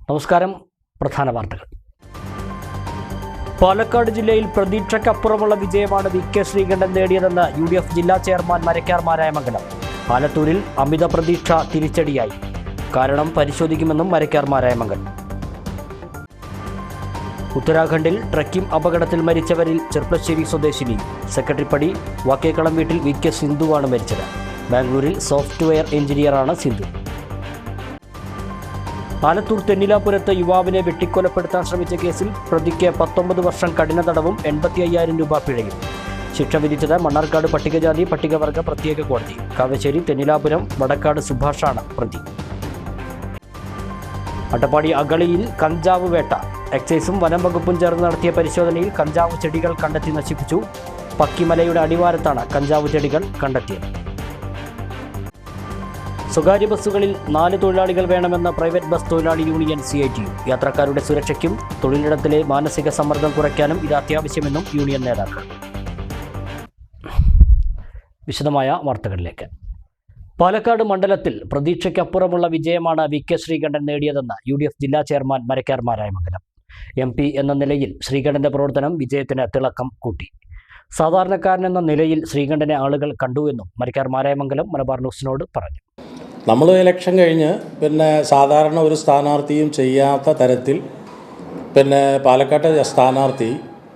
നമസ്കാരം. പ്രധാന വാർത്തകൾ. പാലക്കാട് ജില്ലയിൽ പ്രതീക്ഷയ്ക്കപ്പുറമുള്ള വിജയമാണ് വി കെ ശ്രീകണ്ഠൻ നേടിയതെന്ന് UDF ജില്ലാ ചെയർമാൻ മരക്കാർ മാരായമംഗലം. ആലത്തൂരിൽ അമിത പ്രതീക്ഷ തിരിച്ചടിയായി. കാരണം പരിശോധിക്കുമെന്നും മരക്കാർ മാരായമംഗലം. ഉത്തരാഖണ്ഡിൽ ട്രക്കിംഗ് അപകടത്തിൽ മരിച്ചവരിൽ ചെർപ്പശ്ശേരി സ്വദേശിനി സെക്രട്ടറിപ്പടി വാക്കേക്കളം വീട്ടിൽ വി കെ സിന്ധുവാണ് മരിച്ചത്. ബാംഗ്ലൂരിൽ സോഫ്റ്റ്വെയർ എഞ്ചിനീയറാണ് സിന്ധു. ആലത്തൂർ തെന്നിലാപുരത്ത് യുവാവിനെ വെട്ടിക്കൊലപ്പെടുത്താൻ ശ്രമിച്ച കേസിൽ പ്രതിക്ക് 19 വർഷം കഠിന തടവും 85,000 രൂപ പിഴയും. ശിക്ഷ വിധിച്ചത് മണ്ണാർക്കാട് പട്ടികജാതി പട്ടികവർഗ പ്രത്യേക കോടതി. കാവശ്ശേരി തെന്നിലാപുരം വടക്കാട് സുഭാഷാണ് പ്രതി. അട്ടപ്പാടി അഗളിയിൽ കഞ്ചാവ് വേട്ട. എക്സൈസും വനം വകുപ്പും ചേർന്ന് നടത്തിയ പരിശോധനയിൽ കഞ്ചാവ് ചെടികൾ കണ്ടെത്തി നശിപ്പിച്ചു. പക്കിമലയുടെ അടിവാരത്താണ് കഞ്ചാവ് ചെടികൾ കണ്ടെത്തിയത്. സ്വകാര്യ ബസ്സുകളിൽ 4 തൊഴിലാളികൾ വേണമെന്ന പ്രൈവറ്റ് ബസ് തൊഴിലാളി യൂണിയൻ CITU. യാത്രക്കാരുടെ സുരക്ഷയ്ക്കും തൊഴിലിടത്തിലെ മാനസിക സമ്മർദ്ദം കുറയ്ക്കാനും ഇത് അത്യാവശ്യമെന്നും യൂണിയൻ നേതാക്കൾ. വിശദമായ വാർത്തകളിലേക്ക്. പാലക്കാട് മണ്ഡലത്തിൽ പ്രതീക്ഷയ്ക്കപ്പുറമുള്ള വിജയമാണ് വി കെ ശ്രീകണ്ഠൻ നേടിയതെന്ന് UDF ജില്ലാ ചെയർമാൻ മരക്കാർ മാരായമംഗലം. MP എന്ന നിലയിൽ ശ്രീകണ്ഠന്റെ പ്രവർത്തനം വിജയത്തിന് തിളക്കം കൂട്ടി. സാധാരണക്കാരൻ എന്ന നിലയിൽ ശ്രീകണ്ഠനെ ആളുകൾ കണ്ടുവെന്നും മരക്കാർ മാരായമംഗലം മലബാർ ന്യൂസിനോട് പറഞ്ഞു. നമ്മൾ ഇലക്ഷൻ കഴിഞ്ഞ് സാധാരണ ഒരു സ്ഥാനാർത്ഥിയും ചെയ്യാത്ത തരത്തിൽ പാലക്കാട്ടെ സ്ഥാനാർത്ഥി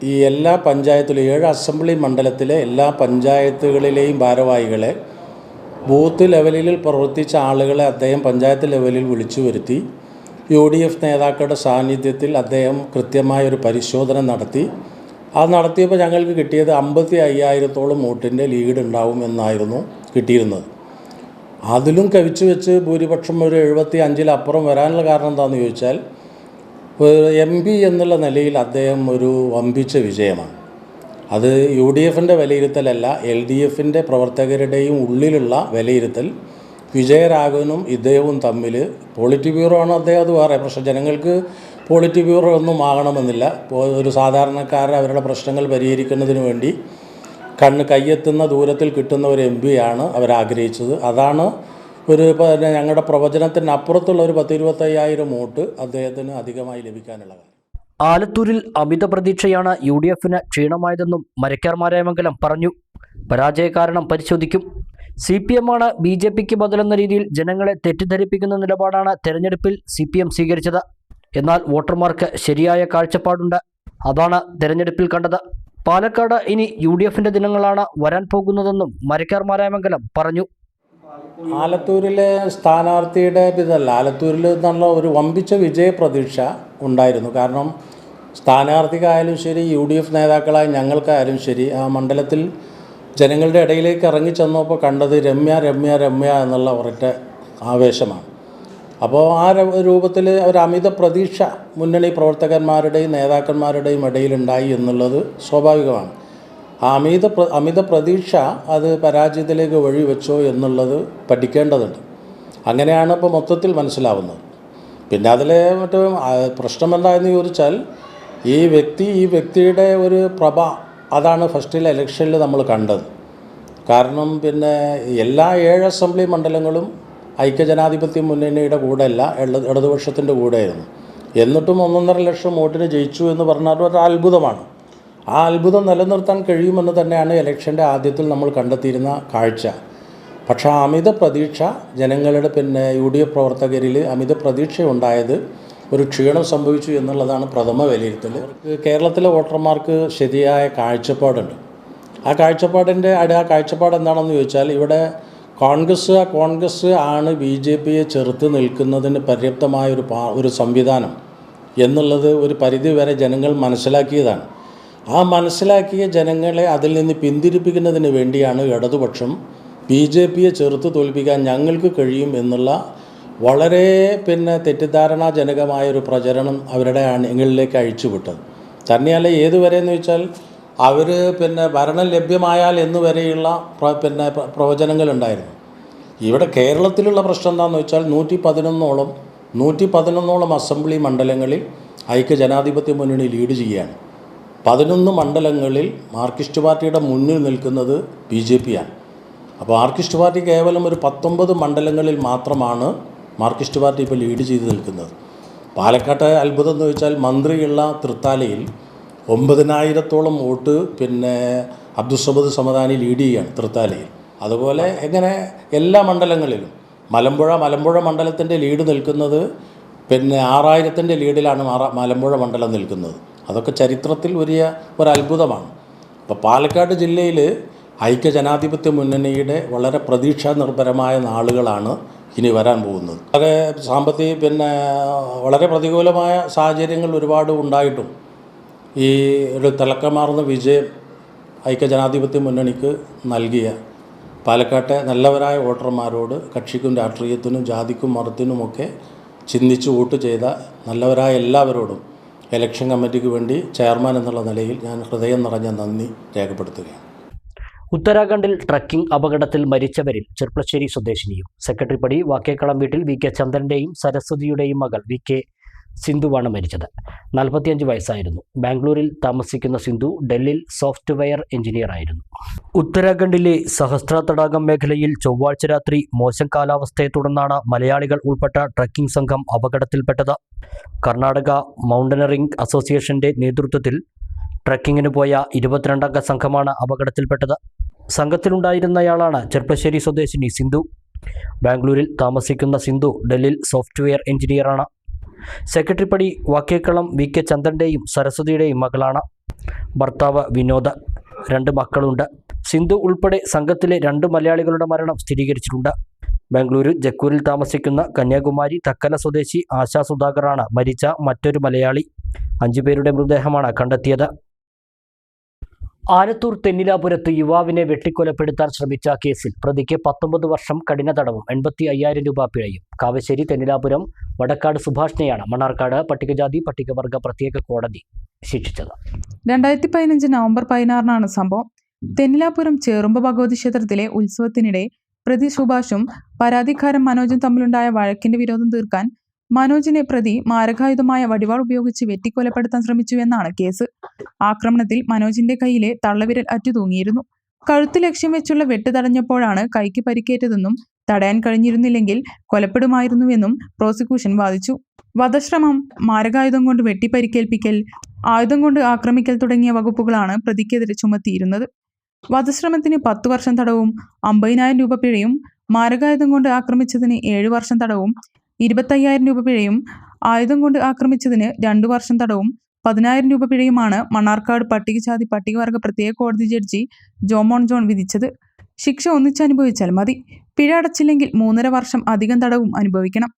ഈ എല്ലാ പഞ്ചായത്തിലും 7 അസംബ്ലി മണ്ഡലത്തിലെ എല്ലാ പഞ്ചായത്തുകളിലെയും ഭാരവാഹികളെ ബൂത്ത് ലെവലിൽ പ്രവർത്തിച്ച ആളുകളെ അദ്ദേഹം പഞ്ചായത്ത് ലെവലിൽ വിളിച്ചു വരുത്തി UDF നേതാക്കളുടെ സാന്നിധ്യത്തിൽ അദ്ദേഹം കൃത്യമായൊരു പരിശോധന നടത്തി. അത് നടത്തിയപ്പോൾ ഞങ്ങൾക്ക് കിട്ടിയത് 55,000-ഓളം വോട്ടിൻ്റെ ലീഡ് ഉണ്ടാവുമെന്നായിരുന്നു കിട്ടിയിരുന്നത്. അതിലും കവിച്ചു വെച്ച് ഭൂരിപക്ഷം ഒരു 75-ലപ്പുറം വരാനുള്ള കാരണം എന്താണെന്ന് ചോദിച്ചാൽ MP എന്നുള്ള നിലയിൽ അദ്ദേഹം ഒരു വമ്പിച്ച വിജയമാണ്. അത് UDFൻ്റെ വിലയിരുത്തലല്ല, LDFൻ്റെ പ്രവർത്തകരുടെയും ഉള്ളിലുള്ള വിലയിരുത്തൽ. വിജയരാഘവനും ഇദ്ദേഹവും തമ്മിൽ പോളിറ്റ് ബ്യൂറോ ആണ് അദ്ദേഹം, അത് വേറെ പ്രശ്നം. ജനങ്ങൾക്ക് പോളിറ്റ് ബ്യൂറോ ഒന്നും ആകണമെന്നില്ല. ഒരു സാധാരണക്കാരെ അവരുടെ പ്രശ്നങ്ങൾ പരിഹരിക്കുന്നതിന് വേണ്ടി കയ്യെത്തുന്ന ദൂരത്തിൽ കിട്ടുന്ന ഒരു MP ആണ് അവരാഗ്രഹിച്ചത്. അതാണ് ഞങ്ങളുടെ പ്രവചനത്തിന് അപ്പുറത്തുള്ള ഒരു 10-25,000 വോട്ട് അദ്ദേഹത്തിന് അധികമായി ലഭിക്കാനുള്ള കാര്യം. ആലത്തൂരിൽ അമിത പ്രതീക്ഷയാണ് UDFന് ക്ഷീണമായതെന്നും മരക്കാർ മാരായമംഗലം പറഞ്ഞു. പരാജയ കാരണം പരിശോധിക്കും. CPM ആണ് BJPക്ക് ബദലെന്ന രീതിയിൽ ജനങ്ങളെ തെറ്റിദ്ധരിപ്പിക്കുന്ന നിലപാടാണ് തെരഞ്ഞെടുപ്പിൽ CPM സ്വീകരിച്ചത്. എന്നാൽ വോട്ടർമാർക്ക് ശരിയായ കാഴ്ചപ്പാടുണ്ട്. അതാണ് തെരഞ്ഞെടുപ്പിൽ കണ്ടത്. പാലക്കാട് ഇനി UDFന്റെ ദിനങ്ങളാണ് വരാൻ പോകുന്നതെന്നും മരക്കാർ മാരായമംഗലം പറഞ്ഞു. ആലത്തൂരിലെ സ്ഥാനാർത്ഥിയുടെ ആലത്തൂരിൽ നിന്നുള്ള ഒരു വമ്പിച്ച വിജയപ്രതീക്ഷ ഉണ്ടായിരുന്നു. കാരണം സ്ഥാനാർത്ഥിക്കായാലും ശരി, UDF നേതാക്കളായ ഞങ്ങൾക്കായാലും ശരി, ആ മണ്ഡലത്തിൽ ജനങ്ങളുടെ ഇടയിലേക്ക് ഇറങ്ങിച്ചെന്നപ്പോൾ കണ്ടത് രമ്യ രമ്യ രമ്യ എന്നുള്ള ഒരൊറ്റ ആവേശമാണ്. അപ്പോൾ ആ രൂപത്തിൽ ഒരു അമിത പ്രതീക്ഷ മുന്നണി പ്രവർത്തകന്മാരുടെയും നേതാക്കന്മാരുടെയും ഇടയിലുണ്ടായി എന്നുള്ളത് സ്വാഭാവികമാണ്. ആ അമിത പ്രതീക്ഷ അത് പരാജയത്തിലേക്ക് വഴിവെച്ചോ എന്നുള്ളത് പഠിക്കേണ്ടതുണ്ട്. അങ്ങനെയാണ് ഇപ്പോൾ മൊത്തത്തിൽ മനസ്സിലാവുന്നത്. പിന്നെ അതിലെ പ്രശ്നം എന്തായെന്ന് ചോദിച്ചാൽ ഈ വ്യക്തിയുടെ ഒരു പ്രഭ അതാണ് ഫസ്റ്റിലെ ഇലക്ഷനിൽ നമ്മൾ കണ്ടത്. കാരണം എല്ലാ 7 അസംബ്ലി മണ്ഡലങ്ങളും ഐക്യജനാധിപത്യ മുന്നണിയുടെ കൂടെയല്ല, ഇടതുപക്ഷത്തിൻ്റെ കൂടെയായിരുന്നു. എന്നിട്ടും 1.5 ലക്ഷം വോട്ടിന് ജയിച്ചു എന്ന് പറഞ്ഞാൽ ഒരു അത്ഭുതമാണ്. ആ അത്ഭുതം നിലനിർത്താൻ കഴിയുമെന്ന് തന്നെയാണ് ഇലക്ഷൻ്റെ ആദ്യത്തിൽ നമ്മൾ കണ്ടെത്തിയിരുന്ന കാഴ്ച. പക്ഷേ അമിത പ്രതീക്ഷ ജനങ്ങളുടെ UDF പ്രവർത്തകരിൽ അമിത പ്രതീക്ഷ ഉണ്ടായത് ഒരു ക്ഷീണം സംഭവിച്ചു എന്നുള്ളതാണ് പ്രഥമ വിലയിരുത്തൽ. കേരളത്തിലെ വോട്ടർമാർക്ക് ശരിയായ കാഴ്ചപ്പാടുണ്ട്. ആ കാഴ്ചപ്പാട് എന്താണെന്ന് ചോദിച്ചാൽ ഇവിടെ കോൺഗ്രസ് ആണ് BJPയെ ചെറുത്ത് നിൽക്കുന്നതിന് പര്യാപ്തമായ ഒരു സംവിധാനം എന്നുള്ളത് ഒരു പരിധി വരെ ജനങ്ങൾ മനസ്സിലാക്കിയതാണ്. ആ മനസ്സിലാക്കിയ ജനങ്ങളെ അതിൽ നിന്ന് പിന്തിരിപ്പിക്കുന്നതിന് വേണ്ടിയാണ് ഇടതുപക്ഷം BJPയെ ചെറുത്ത് തോൽപ്പിക്കാൻ ഞങ്ങൾക്ക് കഴിയും എന്നുള്ള വളരെ തെറ്റിദ്ധാരണാജനകമായൊരു പ്രചരണം അവരുടെ അണികളിലേക്ക് അഴിച്ചുവിട്ടത്. തന്നെയല്ല ഏതുവരെയെന്ന് വെച്ചാൽ അവർ ഭരണം ലഭ്യമായാൽ എന്നുവരെയുള്ള പ്രവചനങ്ങളുണ്ടായിരുന്നു. ഇവിടെ കേരളത്തിലുള്ള പ്രശ്നം എന്താണെന്ന് വെച്ചാൽ 111ഓളം അസംബ്ലി മണ്ഡലങ്ങളിൽ ഐക്യജനാധിപത്യ മുന്നണി ലീഡ് ചെയ്യുകയാണ്. 11 മണ്ഡലങ്ങളിൽ മാർക്സിസ്റ്റ് പാർട്ടിയുടെ മുന്നിൽ നിൽക്കുന്നത് BJP ആണ്. അപ്പോൾ മാർക്സിസ്റ്റ് പാർട്ടി കേവലം ഒരു 19 മണ്ഡലങ്ങളിൽ മാത്രമാണ് മാർക്സിസ്റ്റ് പാർട്ടി ഇപ്പോൾ ലീഡ് ചെയ്ത് നിൽക്കുന്നത്. പാലക്കാട്ടെ അത്ഭുതം എന്ന് വെച്ചാൽ മന്ത്രിയുള്ള തൃത്താലയിൽ 9,000-ഓളം വോട്ട് അബ്ദുസ്സമദ് സമദാനി ലീഡ് ചെയ്യുകയാണ് തൃത്താലയിൽ. അതുപോലെ എങ്ങനെ എല്ലാ മണ്ഡലങ്ങളിലും മലമ്പുഴ മണ്ഡലത്തിൻ്റെ ലീഡ് നിൽക്കുന്നത് 6,000-ൻ്റെ ലീഡിലാണ് മലമ്പുഴ മണ്ഡലം നിൽക്കുന്നത്. അതൊക്കെ ചരിത്രത്തിൽ വലിയ ഒരത്ഭുതമാണ്. അപ്പോൾ പാലക്കാട് ജില്ലയിൽ ഐക്യജനാധിപത്യ മുന്നണിയുടെ വളരെ പ്രതീക്ഷാ നിർഭരമായ നാളുകളാണ് ഇനി വരാൻ പോകുന്നത്. വളരെ വളരെ പ്രതികൂലമായ സാഹചര്യങ്ങൾ ഒരുപാട് ഉണ്ടായിട്ടും ഈ ഒരു തിളക്കമാർന്ന വിജയം ഐക്യജനാധിപത്യ മുന്നണിക്ക് നൽകിയ പാലക്കാട്ടെ നല്ലവരായ വോട്ടർമാരോട് കക്ഷിക്കും രാഷ്ട്രീയത്തിനും ജാതിക്കും മതത്തിനുമൊക്കെ ചിന്തിച്ച് വോട്ട് ചെയ്ത നല്ലവരായ എല്ലാവരോടും ഇലക്ഷൻ കമ്മിറ്റിക്ക് വേണ്ടി ചെയർമാൻ എന്നുള്ള നിലയിൽ ഞാൻ ഹൃദയം നിറഞ്ഞ നന്ദി രേഖപ്പെടുത്തുകയാണ്. ഉത്തരാഖണ്ഡിൽ ട്രക്കിംഗ് അപകടത്തിൽ മരിച്ചവരിൽ ചെർപ്പളശ്ശേരി സ്വദേശിനിയും സെക്രട്ടറി പടി വാക്കേക്കളം വീട്ടിൽ വി കെ ചന്ദ്രൻ്റെയും സരസ്വതിയുടെയും മകൾ വി കെ സിന്ധുവാണ് മരിച്ചത്. 45 വയസ്സായിരുന്നു. ബാംഗ്ലൂരിൽ താമസിക്കുന്ന സിന്ധു ഡൽഹിയിൽ സോഫ്റ്റ്വെയർ എഞ്ചിനീയർ ആയിരുന്നു. ഉത്തരാഖണ്ഡിലെ സഹസ്ര തടാകം മേഖലയിൽ ചൊവ്വാഴ്ച രാത്രി മോശം കാലാവസ്ഥയെ തുടർന്നാണ് മലയാളികൾ ഉൾപ്പെട്ട ട്രക്കിംഗ് സംഘം അപകടത്തിൽപ്പെട്ടത്. കർണാടക മൗണ്ടനറിംഗ് അസോസിയേഷന്റെ നേതൃത്വത്തിൽ ട്രക്കിങ്ങിന് പോയ 22-അംഗ സംഘമാണ് അപകടത്തിൽപ്പെട്ടത്. സംഘത്തിലുണ്ടായിരുന്നയാളാണ് ചെർപ്പശ്ശേരി സ്വദേശിനി സിന്ധു. ബാംഗ്ലൂരിൽ താമസിക്കുന്ന സിന്ധു ഡൽഹിയിൽ സോഫ്റ്റ്വെയർ എഞ്ചിനീയറാണ്. സെക്രട്ടറി പടി വാക്കേക്കളം വി കെ ചന്ദ്രൻ്റെയും സരസ്വതിയുടെയും മകളാണ്. ഭർത്താവ് വിനോദ്. 2 മക്കളുണ്ട്. സിന്ധു ഉൾപ്പെടെ സംഘത്തിലെ 2 മലയാളികളുടെ മരണം സ്ഥിരീകരിച്ചിട്ടുണ്ട്. ബാംഗ്ലൂരു ജക്കൂരിൽ താമസിക്കുന്ന കന്യാകുമാരി തക്കല സ്വദേശി ആശാ സുധാകറാണ് മരിച്ച മറ്റൊരു മലയാളി. 5 പേരുടെ മൃതദേഹമാണ് കണ്ടെത്തിയത്. ആലത്തൂർ തെന്നിലാപുരത്ത് യുവാവിനെ വെട്ടിക്കൊലപ്പെടുത്താൻ ശ്രമിച്ച കേസിൽ പ്രതിക്ക് 19 വർഷം കഠിന തടവും 85,000 രൂപ പിഴയും കാവശ്ശേരി തെന്നിലാപുരം വടക്കാട് സുഭാഷിനെയാണ് മണ്ണാർക്കാട് പട്ടികജാതി പട്ടികവർഗ പ്രത്യേക കോടതി ശിക്ഷിച്ചത്. 2015 നവംബർ 16-നാണ് സംഭവം. തെന്നിലാപുരം ചേറുമ്പ ഭഗവതി ക്ഷേത്രത്തിലെ ഉത്സവത്തിനിടെ പ്രതി സുഭാഷും പരാതിക്കാരൻ മനോജും തമ്മിലുണ്ടായ വഴക്കിന്റെ വിരോധം തീർക്കാൻ മനോജിനെ പ്രതി മാരകായുധമായ വടിവാൾ ഉപയോഗിച്ച് വെട്ടിക്കൊലപ്പെടുത്താൻ ശ്രമിച്ചുവെന്നാണ് കേസ്. ആക്രമണത്തിൽ മനോജിന്റെ കൈയിലെ തള്ളവിരൽ അറ്റുതൂങ്ങിയിരുന്നു. കഴുത്ത് ലക്ഷ്യം വെച്ചുള്ള വെട്ട് തടഞ്ഞപ്പോഴാണ് കൈക്ക് പരിക്കേറ്റതെന്നും തടയാൻ കഴിഞ്ഞിരുന്നില്ലെങ്കിൽ കൊലപ്പെടുമായിരുന്നുവെന്നും പ്രോസിക്യൂഷൻ വാദിച്ചു. വധശ്രമം, മാരകായുധം കൊണ്ട് വെട്ടിപ്പരിക്കേൽപ്പിക്കൽ, ആയുധം കൊണ്ട് ആക്രമിക്കൽ തുടങ്ങിയ വകുപ്പുകളാണ് പ്രതിക്കെതിരെ ചുമത്തിയിരുന്നത്. വധശ്രമത്തിന് 10 വർഷം തടവും 50,000 രൂപ പിഴയും, മാരകായുധം കൊണ്ട് ആക്രമിച്ചതിന് 7 വർഷം തടവും 25,000 രൂപ പിഴയും, ആയുധം കൊണ്ട് ആക്രമിച്ചതിന് 2 വർഷം തടവും 10,000 രൂപ പിഴയുമാണ് മണ്ണാർക്കാട് പട്ടികജാതി പട്ടികവർഗ പ്രത്യേക കോടതി ജഡ്ജി ജോമോൻ ജോൺ വിധിച്ചത്. ശിക്ഷ ഒന്നിച്ചനുഭവിച്ചാൽ മതി. പിഴ അടച്ചില്ലെങ്കിൽ 3.5 വർഷം അധികം തടവും അനുഭവിക്കണം.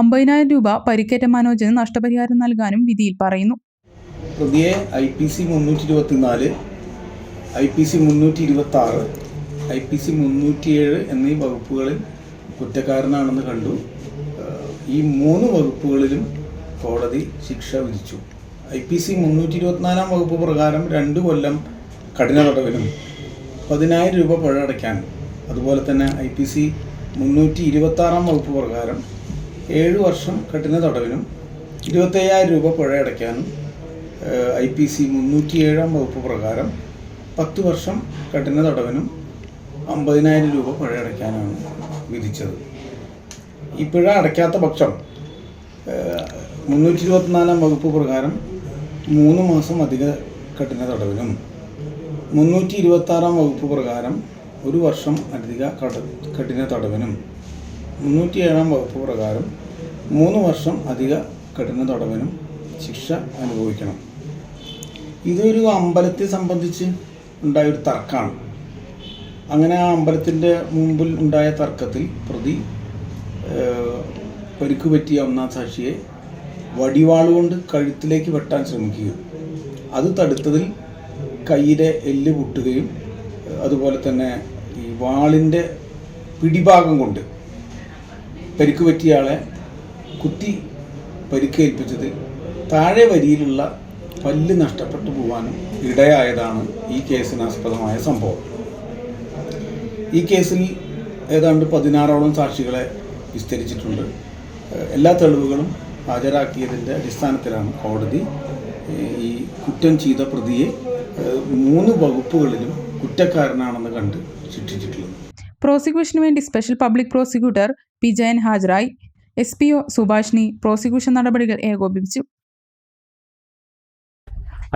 50,000 രൂപ പരിക്കേറ്റ മനോജിന് നഷ്ടപരിഹാരം നൽകാനും വിധിയിൽ പറയുന്നു. പ്രതിയെ IPC 324, IPC 326, IPC 307 എന്നീ വകുപ്പുകളിൽ കുറ്റക്കാരനാണെന്ന് കണ്ടു. ഈ 3 വകുപ്പുകളിലും കോടതി ശിക്ഷ വിധിച്ചു. IPC 324 വകുപ്പ് പ്രകാരം 2 കൊല്ലം കഠിന തടവിനും 10,000 രൂപ പിഴ അടയ്ക്കാനും, അതുപോലെ തന്നെ IPC 326 വകുപ്പ് പ്രകാരം 7 വർഷം കഠിന തടവിനും 25,000 രൂപ പിഴ അടയ്ക്കാനും, IPC 307 വകുപ്പ് പ്രകാരം 10 വർഷം കഠിന തടവിനും 50,000 രൂപ പിഴ അടയ്ക്കാനാണ് വിധിച്ചത്. ഈ പിഴ അടയ്ക്കാത്ത പക്ഷം 324 വകുപ്പ് പ്രകാരം 3 മാസം അധിക കഠിന തടവിനും, 326 വകുപ്പ് പ്രകാരം 1 വർഷം അധിക കഠിന തടവിനും, 307 വകുപ്പ് പ്രകാരം 3 വർഷം അധിക കഠിന തടവിനും ശിക്ഷ അനുഭവിക്കണം. ഇതൊരു അമ്പലത്തെ സംബന്ധിച്ച് ഉണ്ടായൊരു തർക്കമാണ്. അങ്ങനെ ആ അമ്പലത്തിൻ്റെ മുമ്പിൽ ഉണ്ടായ തർക്കത്തിൽ പ്രതി പരിക്ക് പറ്റിയ 1-ാം സാക്ഷിയെ വടിവാളുകൊണ്ട് കഴുത്തിലേക്ക് വെട്ടാൻ ശ്രമിക്കുകയും അത് തടുത്തതിൽ കൈയിലെ എല്ല് പൊട്ടുകയും അതുപോലെ തന്നെ ഈ വാളിൻ്റെ പിടിഭാഗം കൊണ്ട് പരിക്ക് പറ്റിയയാളെ കുത്തി പരിക്കേൽപ്പിച്ചതിൽ താഴെ വരിയിലുള്ള പല്ല് നഷ്ടപ്പെട്ടു പോകാനും ഇടയായതാണ് ഈ കേസിനാസ്പദമായ സംഭവം. ഈ കേസിൽ ഏതാണ്ട് 16ഓളം സാക്ഷികളെ വിസ്തരിച്ചിട്ടുണ്ട്. എല്ലാ തെളിവുകളും ഹാജരാക്കിയതിൻ്റെ അടിസ്ഥാനത്തിലാണ് കോടതി ഈ കുറ്റം ചെയ്ത പ്രതിയെ 3 വകുപ്പുകളിലും കുറ്റക്കാരനാണെന്ന് കണ്ട് ശിക്ഷിച്ചിട്ടുള്ളത്. പ്രോസിക്യൂഷന് വേണ്ടി special public prosecutor P Jayan ഹാജരായി. SPO സുഭാഷിണി പ്രോസിക്യൂഷൻ നടപടികൾ ഏകോപിപ്പിച്ചു.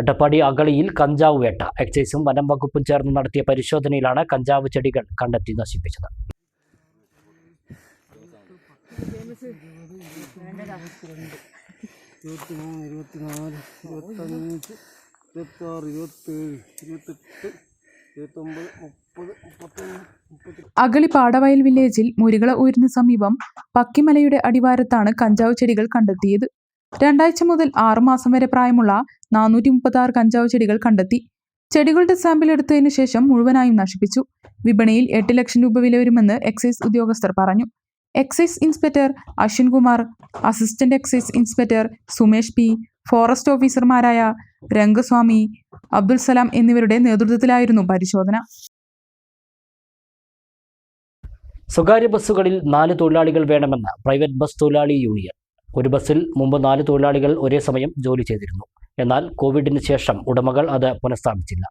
അട്ടപ്പാടി അഗളിയിൽ കഞ്ചാവ് വേട്ട. എക്സൈസും വനം വകുപ്പും ചേർന്ന് നടത്തിയ പരിശോധനയിലാണ് കഞ്ചാവ് ചെടികൾ കണ്ടെത്തി നശിപ്പിച്ചത്. അഗളി പാടവയൽ വില്ലേജിൽ മുരികള ഊരിന് സമീപം പക്കിമലയുടെ അടിവാരത്താണ് കഞ്ചാവ് ചെടികൾ കണ്ടെത്തിയത്. 2 ആഴ്ച മുതൽ 6 മാസം വരെ പ്രായമുള്ള 436 കഞ്ചാവ് ചെടികൾ കണ്ടെത്തി. ചെടികളുടെ സാമ്പിൾ എടുത്തതിനു ശേഷം മുഴുവനായും നശിപ്പിച്ചു. വിപണിയിൽ 8 ലക്ഷം രൂപ വില വരുമെന്ന് എക്സൈസ് ഉദ്യോഗസ്ഥർ പറഞ്ഞു. Excise inspector Ashwin Kumar, assistant excise inspector Sumesh പി, ഫോറസ്റ്റ് ഓഫീസർമാരായ രംഗസ്വാമി, അബ്ദുൽ സലാം എന്നിവരുടെ നേതൃത്വത്തിലായിരുന്നു പരിശോധന. സ്വകാര്യ ബസ്സുകളിൽ 4 തൊഴിലാളികൾ വേണമെന്ന് പ്രൈവറ്റ് ബസ് തൊഴിലാളി യൂണിയൻ. ഒരു ബസ്സിൽ മുമ്പ് 4 തൊഴിലാളികൾ ഒരേ സമയം ജോലി ചെയ്തിരുന്നു. എന്നാൽ കോവിഡിന് ശേഷം ഉടമകൾ അത് പുനഃസ്ഥാപിച്ചില്ല.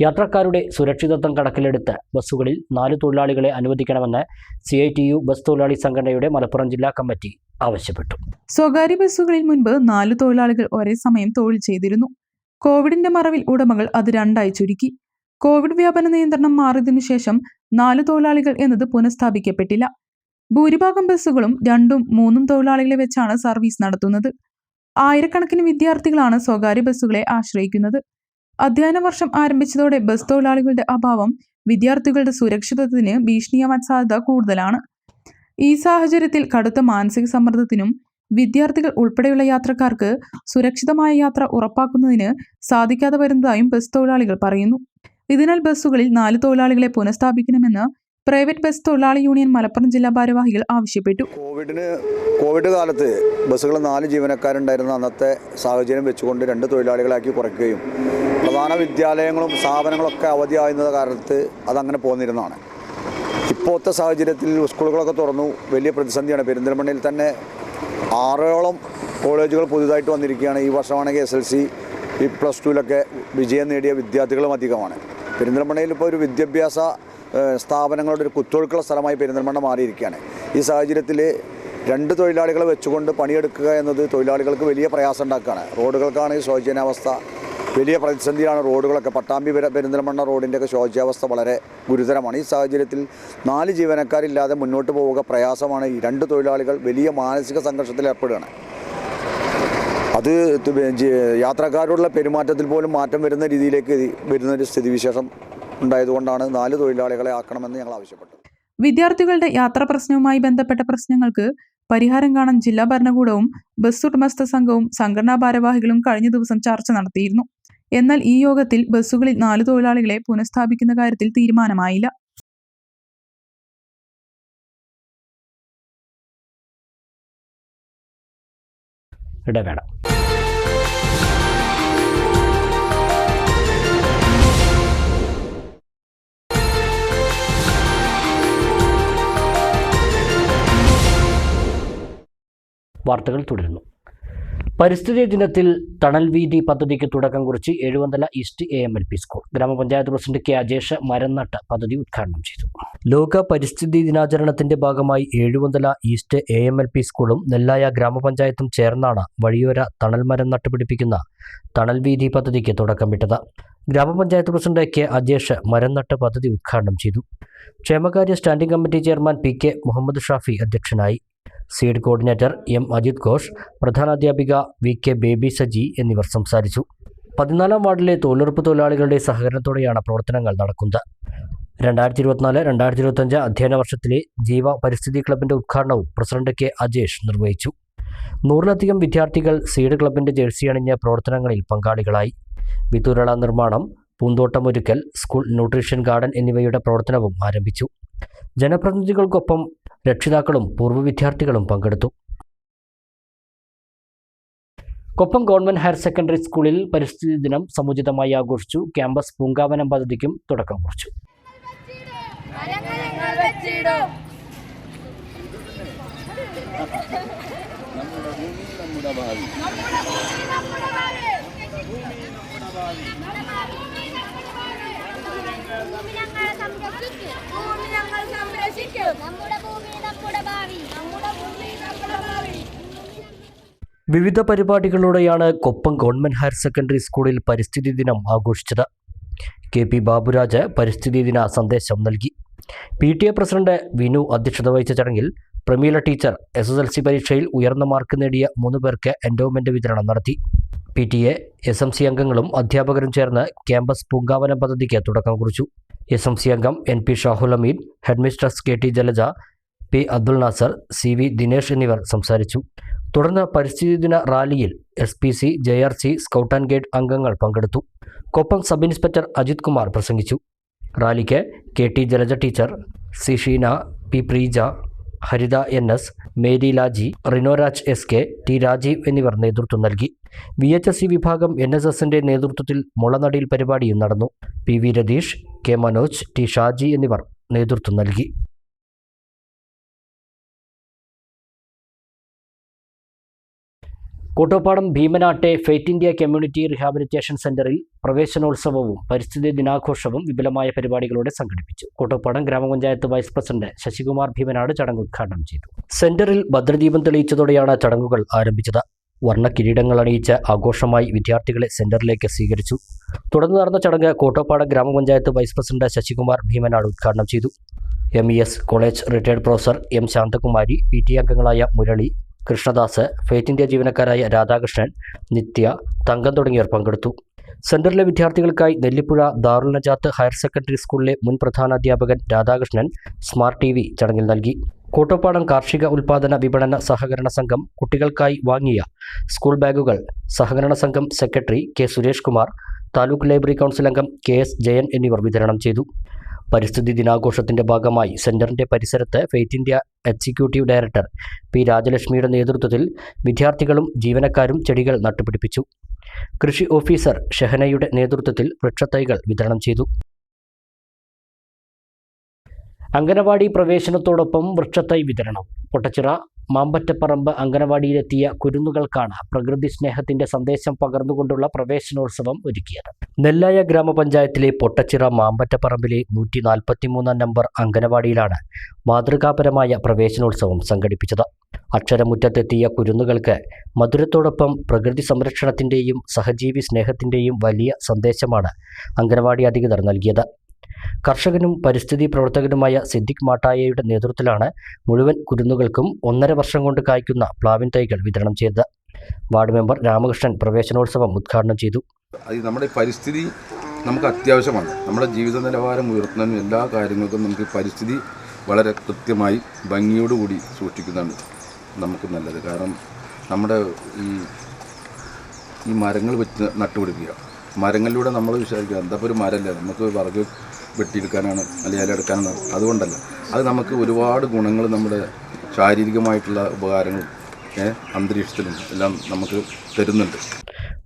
യാത്രക്കാരുടെ സുരക്ഷിതത്വം കണക്കിലെടുത്ത് ബസ്സുകളിൽ 4 തൊഴിലാളികളെ അനുവദിക്കണമെന്ന് CITU ബസ് തൊഴിലാളി സംഘടനയുടെ മലപ്പുറം ജില്ലാ കമ്മിറ്റി ആവശ്യപ്പെട്ടു. സ്വകാര്യ ബസ്സുകളിൽ മുൻപ് 4 തൊഴിലാളികൾ ഒരേ സമയം തൊഴിൽ ചെയ്തിരുന്നു. കോവിഡിന്റെ മറവിൽ ഉടമകൾ അത് 2 ആയി ചുരുക്കി. കോവിഡ് വ്യാപന നിയന്ത്രണം മാറിയതിനു ശേഷം 4 തൊഴിലാളികൾ എന്നത് പുനഃസ്ഥാപിക്കപ്പെട്ടില്ല. ഭൂരിഭാഗം ബസ്സുകളും 2ഉം 3ഉം തൊഴിലാളികളെ വെച്ചാണ് സർവീസ് നടത്തുന്നത്. ആയിരക്കണക്കിന് വിദ്യാർത്ഥികളാണ് സ്വകാര്യ ബസ്സുകളെ ആശ്രയിക്കുന്നത്. അധ്യയന വർഷം ആരംഭിച്ചതോടെ ബസ് തൊഴിലാളികളുടെ അഭാവം വിദ്യാർത്ഥികളുടെ സുരക്ഷിതത്വത്തിന് ഭീഷണിയാവാൻ സാധ്യത കൂടുതലാണ്. ഈ സാഹചര്യത്തിൽ കടുത്ത മാനസിക സമ്മർദ്ദത്തിനും വിദ്യാർത്ഥികൾ ഉൾപ്പെടെയുള്ള യാത്രക്കാർക്ക് സുരക്ഷിതമായ യാത്ര ഉറപ്പാക്കുന്നതിന് സാധിക്കാതെ വരുന്നതായും ബസ് തൊഴിലാളികൾ പറയുന്നു. ഇതിനാൽ ബസ്സുകളിൽ 4 തൊഴിലാളികളെ പുനഃസ്ഥാപിക്കണമെന്ന് പ്രൈവറ്റ് ബസ് തൊഴിലാളി യൂണിയൻ മലപ്പുറം ജില്ലാ ഭാരവാഹികൾ ആവശ്യപ്പെട്ടു. കോവിഡ് കാലത്ത് ബസ്സുകൾ 4 ജീവനക്കാരുണ്ടായിരുന്ന അന്നത്തെ സാഹചര്യം വെച്ചുകൊണ്ട് 2 തൊഴിലാളികളാക്കി കുറയ്ക്കുകയും പ്രധാന വിദ്യാലയങ്ങളും സ്ഥാപനങ്ങളൊക്കെ അവധിയാകുന്ന കാലത്ത് അതങ്ങനെ പോന്നിരുന്നതാണ്. ഇപ്പോഴത്തെ സാഹചര്യത്തിൽ സ്കൂളുകളൊക്കെ തുറന്നു, വലിയ പ്രതിസന്ധിയാണ്. പെരിന്തൽമണ്ണയിൽ തന്നെ 6ഓളം കോളേജുകൾ പുതുതായിട്ട് വന്നിരിക്കുകയാണ്. ഈ വർഷമാണെങ്കിൽ SLC +2 വിജയം നേടിയ വിദ്യാർത്ഥികളും അധികമാണ്. പെരിന്തൽമണ്ണയിൽ ഇപ്പോൾ ഒരു വിദ്യാഭ്യാസ സ്ഥാപനങ്ങളുടെ ഒരു കുത്തൊഴുക്കുള്ള സ്ഥലമായി പെരിന്തൽമണ്ണ മാറിയിരിക്കുകയാണ്. ഈ സാഹചര്യത്തിൽ 2 തൊഴിലാളികളെ വെച്ചുകൊണ്ട് പണിയെടുക്കുക എന്നത് തൊഴിലാളികൾക്ക് വലിയ പ്രയാസം ഉണ്ടാക്കുകയാണ്. റോഡുകൾക്കാണ് ഈ ശോചനീയാവസ്ഥ, വലിയ പ്രതിസന്ധിയാണ്. റോഡുകളൊക്കെ പട്ടാമ്പി പെരിന്തൽമണ്ണ റോഡിൻ്റെയൊക്കെ ശോചനീയാവസ്ഥ വളരെ ഗുരുതരമാണ്. ഈ സാഹചര്യത്തിൽ 4 ജീവനക്കാരില്ലാതെ മുന്നോട്ട് പോവുക പ്രയാസമാണ്. ഈ 2 തൊഴിലാളികൾ വലിയ മാനസിക സംഘർഷത്തിൽ ഏർപ്പെടുകയാണ്. അത് യാത്രക്കാരോടുള്ള പെരുമാറ്റത്തിൽ പോലും മാറ്റം വരുന്ന രീതിയിലേക്ക് വരുന്നൊരു സ്ഥിതിവിശേഷം ഉണ്ടായതുകൊണ്ടാണ് 4 തൊഴിലാളികളെ ആക്കണമെന്ന് ഞങ്ങൾ ആവശ്യപ്പെട്ടത്. വിദ്യാർത്ഥികളുടെ യാത്രാ പ്രശ്നവുമായി ബന്ധപ്പെട്ട പ്രശ്നങ്ങൾക്ക് പരിഹാരം കാണാൻ ജില്ലാ ഭരണകൂടവും ബസ് ഉടമസ്ഥ സംഘവും സംഘടനാ ഭാരവാഹികളും കഴിഞ്ഞ ദിവസം ചർച്ച നടത്തിയിരുന്നു. എന്നാൽ ഈ യോഗത്തിൽ ബസ്സുകളിൽ 4 തൊഴിലാളികളെ പുനഃസ്ഥാപിക്കുന്ന കാര്യത്തിൽ തീരുമാനമായില്ല. ഇടവേള. വാർത്തകൾ തുടരുന്നു. പരിസ്ഥിതി ദിനത്തിൽ തണൽ വീതി പദ്ധതിക്ക് തുടക്കം കുറിച്ച് എഴുവന്തല ഈസ്റ്റ് AMLP സ്കൂൾ ഗ്രാമപഞ്ചായത്ത് പ്രസിഡന്റ് K. അജേഷ് മരന്നട്ട് പദ്ധതി ഉദ്ഘാടനം ചെയ്തു. ലോക പരിസ്ഥിതി ദിനാചരണത്തിന്റെ ഭാഗമായി എഴുവന്തല ഈസ്റ്റ് AMLP സ്കൂളും നെല്ലായ ഗ്രാമപഞ്ചായത്തും ചേർന്നാണ് വഴിയോര തണൽ മരം നട്ടുപിടിപ്പിക്കുന്ന തണൽ വീതി പദ്ധതിക്ക് തുടക്കമിട്ടത്. ഗ്രാമപഞ്ചായത്ത് പ്രസിഡന്റ് K. അജേഷ് മരന്നട്ട് പദ്ധതി ഉദ്ഘാടനം ചെയ്തു. ക്ഷേമകാര്യ standing committee chairman P. K. Muhammad Shafi അധ്യക്ഷനായി. Seed coordinator M. Ajith Ghosh, പ്രധാനാധ്യാപിക V. K. ബേബി സജി എന്നിവർ സംസാരിച്ചു. 14-ാം വാർഡിലെ തൊഴിലുറപ്പ് തൊഴിലാളികളുടെ സഹകരണത്തോടെയാണ് പ്രവർത്തനങ്ങൾ നടക്കുന്നത്. 2024-2025 അധ്യയന വർഷത്തിലെ ജീവ പരിസ്ഥിതി ക്ലബിന്റെ ഉദ്ഘാടനവും പ്രസിഡന്റ് K. അജേഷ് നിർവഹിച്ചു. 100-ലധികം വിദ്യാർത്ഥികൾ സീഡ് ക്ലബിന്റെ ജേഴ്സി അണിഞ്ഞ പ്രവർത്തനങ്ങളിൽ പങ്കാളികളായി. വിത്തുരള നിർമ്മാണം, പൂന്തോട്ടമൊരുക്കൽ, സ്കൂൾ ന്യൂട്രീഷൻ ഗാർഡൻ എന്നിവയുടെ പ്രവർത്തനവും ആരംഭിച്ചു. ജനപ്രതിനിധികൾക്കൊപ്പം രക്ഷിതാക്കളും പൂർവ്വ വിദ്യാർത്ഥികളും പങ്കെടുത്തു. കൊപ്പം ഗവൺമെന്റ് ഹയർ സെക്കൻഡറി സ്കൂളിൽ പരിസ്ഥിതി ദിനം സമുചിതമായി ആഘോഷിച്ചു. ക്യാമ്പസ് പൂങ്കാവനം പദ്ധതിക്കും തുടക്കം കുറിച്ചു. നമ്മുടെ ഭൂമി നമ്മുടെ ഭാവി. നമ്മുടെ ഭൂമി നമ്മുടെ വിവിധ പരിപാടികളോടെയാണ് കൊപ്പം ഗവൺമെൻറ് ഹയർ സെക്കൻഡറി സ്കൂളിൽ പരിസ്ഥിതി ദിനം ആഘോഷിച്ചത്. KP ബാബുരാജ് പരിസ്ഥിതി ദിന സന്ദേശം നൽകി. PTA പ്രസിഡന്റ് വിനു അധ്യക്ഷത വഹിച്ച ചടങ്ങിൽ പ്രമീല ടീച്ചർ SSLC പരീക്ഷയിൽ ഉയർന്ന മാർക്ക് നേടിയ 3 പേർക്ക് എൻഡോവ്മെന്റ് വിതരണം നടത്തി. PTA, SMC അംഗങ്ങളും അധ്യാപകരും ചേർന്ന് ക്യാമ്പസ് പൂങ്കാവനം പദ്ധതിക്ക് തുടക്കം കുറിച്ചു. SMC അംഗം NP Shahul Ameed, headmistress KT Jalaja, P Abdul Nasar, CV Dinesh എന്നിവർ സംസാരിച്ചു. തുടർന്ന് പരിസ്ഥിതി ദിന റാലിയിൽ SPC, JRC, scout and guide അംഗങ്ങൾ പങ്കെടുത്തു. കൊപ്പം സബ് ഇൻസ്പെക്ടർ അജിത് കുമാർ പ്രസംഗിച്ചു. റാലിക്ക് KT Jalaja teacher, C Sheena, P Preeja, Haritha NS, Mary Laji, Rinoraj SK, T Rajeev എന്നിവർ നേതൃത്വം നൽകി. VHSE വിഭാഗം NSSന്റെ നേതൃത്വത്തിൽ മുളനടിയിൽ പരിപാടിയും നടന്നു. PV Ratheesh, K Manoj, T Shaji എന്നിവർ നേതൃത്വം നൽകി. കോട്ടോപ്പാടം ഭീമനാട്ടെ ഫെയ്ത്ത് ഇന്ത്യ കമ്മ്യൂണിറ്റി റീഹാബിലിറ്റേഷൻ സെന്ററിൽ പ്രവേശനോത്സവവും പരിസ്ഥിതി ദിനാഘോഷവും വിപുലമായ പരിപാടികളോടെ സംഘടിപ്പിച്ചു. കോട്ടോപ്പാടം ഗ്രാമപഞ്ചായത്ത് വൈസ് പ്രസിഡന്റ് ശശികുമാർ ഭീമനാട് ചടങ്ങ് ഉദ്ഘാടനം ചെയ്തു. സെന്ററിൽ ഭദ്രദീപം തെളിയിച്ചതോടെയാണ് ചടങ്ങുകൾ ആരംഭിച്ചത്. വർണ്ണ കിരീടങ്ങൾ അണിയിച്ച് ആഘോഷമായി വിദ്യാർത്ഥികളെ സെന്ററിലേക്ക് സ്വീകരിച്ചു. തുടർന്ന് നടന്ന ചടങ്ങ് കോട്ടോപ്പാടം ഗ്രാമപഞ്ചായത്ത് വൈസ് പ്രസിഡന്റ് ശശികുമാർ ഭീമനാട് ഉദ്ഘാടനം ചെയ്തു. MES college retired professor M Shanthakumari, PTA അംഗങ്ങളായ മുരളി, കൃഷ്ണദാസ്, ഫെയ്ത്ത് ഇന്ത്യ ജീവനക്കാരായ രാധാകൃഷ്ണൻ, നിത്യ, തങ്കം തുടങ്ങിയവർ പങ്കെടുത്തു. സെന്ററിലെ വിദ്യാർത്ഥികൾക്കായി നെല്ലിപ്പുഴ ദാറുൽ നജാത്ത് ഹയർ സെക്കൻഡറി സ്കൂളിലെ മുൻ പ്രധാനാധ്യാപകൻ രാധാകൃഷ്ണൻ സ്മാർട്ട് TV ചടങ്ങിൽ നൽകി. കോട്ടോപ്പാടം കാർഷിക ഉൽപാദന വിപണന സഹകരണ സംഘം കുട്ടികൾക്കായി വാങ്ങിയ സ്കൂൾ ബാഗുകൾ സഹകരണ സംഘം secretary K Suresh Kumar, taluk library council അംഗം KS ജയൻ എന്നിവർ വിതരണം ചെയ്തു. പരിസ്ഥിതി ദിനാഘോഷത്തിന്റെ ഭാഗമായി സെന്ററിന്റെ പരിസരത്ത് faith India executive director P രാജലക്ഷ്മിയുടെ നേതൃത്വത്തിൽ വിദ്യാർത്ഥികളും ജീവനക്കാരും ചെടികൾ നട്ടുപിടിപ്പിച്ചു. കൃഷി ഓഫീസർ ഷെഹനയുടെ നേതൃത്വത്തിൽ വൃക്ഷത്തൈകൾ വിതരണം ചെയ്തു. അംഗനവാടി പ്രവേശനത്തോടൊപ്പം വൃക്ഷത്തൈ വിതരണം. പൊട്ടച്ചിറ മാമ്പറ്റപ്പറമ്പ് അംഗനവാടിയിലെത്തിയ കുരുന്നുകൾക്കാണ് പ്രകൃതി സ്നേഹത്തിന്റെ സന്ദേശം പകർന്നുകൊണ്ടുള്ള പ്രവേശനോത്സവം ഒരുക്കിയത്. നെല്ലായ ഗ്രാമപഞ്ചായത്തിലെ പൊട്ടച്ചിറ മാമ്പറ്റപ്പറമ്പിലെ 143 നമ്പർ അംഗനവാടിയിലാണ് മാതൃകാപരമായ പ്രവേശനോത്സവം സംഘടിപ്പിച്ചത്. അക്ഷരമുറ്റത്തെത്തിയ കുരുന്നുകൾക്ക് മധുരത്തോടൊപ്പം പ്രകൃതി സംരക്ഷണത്തിന്റെയും സഹജീവി സ്നേഹത്തിന്റെയും വലിയ സന്ദേശമാണ് അംഗനവാടി അധികൃതർ നൽകിയത്. കർഷകനും പരിസ്ഥിതി പ്രവർത്തകനുമായ സിദ്ദിഖ് മാട്ടായയുടെ നേതൃത്വത്തിലാണ് മുഴുവൻ കുരുന്നുകൾക്കും 1.5 വർഷം കൊണ്ട് കായ്ക്കുന്ന പ്ലാവിൻ തൈകൾ വിതരണം ചെയ്തത്. വാർഡ് മെമ്പർ രാമകൃഷ്ണൻ പ്രവേശനോത്സവം ഉദ്ഘാടനം ചെയ്തു. നമ്മുടെ പരിസ്ഥിതി നമുക്ക് അത്യാവശ്യമാണ്. നമ്മുടെ ജീവിത നിലവാരം ഉയർത്തുന്നതിനും എല്ലാ കാര്യങ്ങൾക്കും നമുക്ക് പരിസ്ഥിതി വളരെ കൃത്യമായി ഭംഗിയോടുകൂടി സൂക്ഷിക്കുന്നതാണ് നമുക്ക് നല്ലത്. കാരണം നമ്മുടെ ഈ മരങ്ങൾ വെച്ച് നട്ടുപിടിപ്പിക്കുക. മരങ്ങളിലൂടെ നമ്മൾ വിചാരിക്കുക എന്താ ഒരു മരമല്ലേ, നമുക്ക് വിറക് വെട്ടിയെടുക്കാനാണ് അല്ലെങ്കിൽ ഇലയെടുക്കാനാണ്, അതുകൊണ്ടല്ല. അത് നമുക്ക് ഒരുപാട് ഗുണങ്ങൾ, നമ്മുടെ ശാരീരികമായിട്ടുള്ള ഉപകാരങ്ങളും അന്തരീക്ഷത്തിലും എല്ലാം നമുക്ക് തരുന്നുണ്ട്.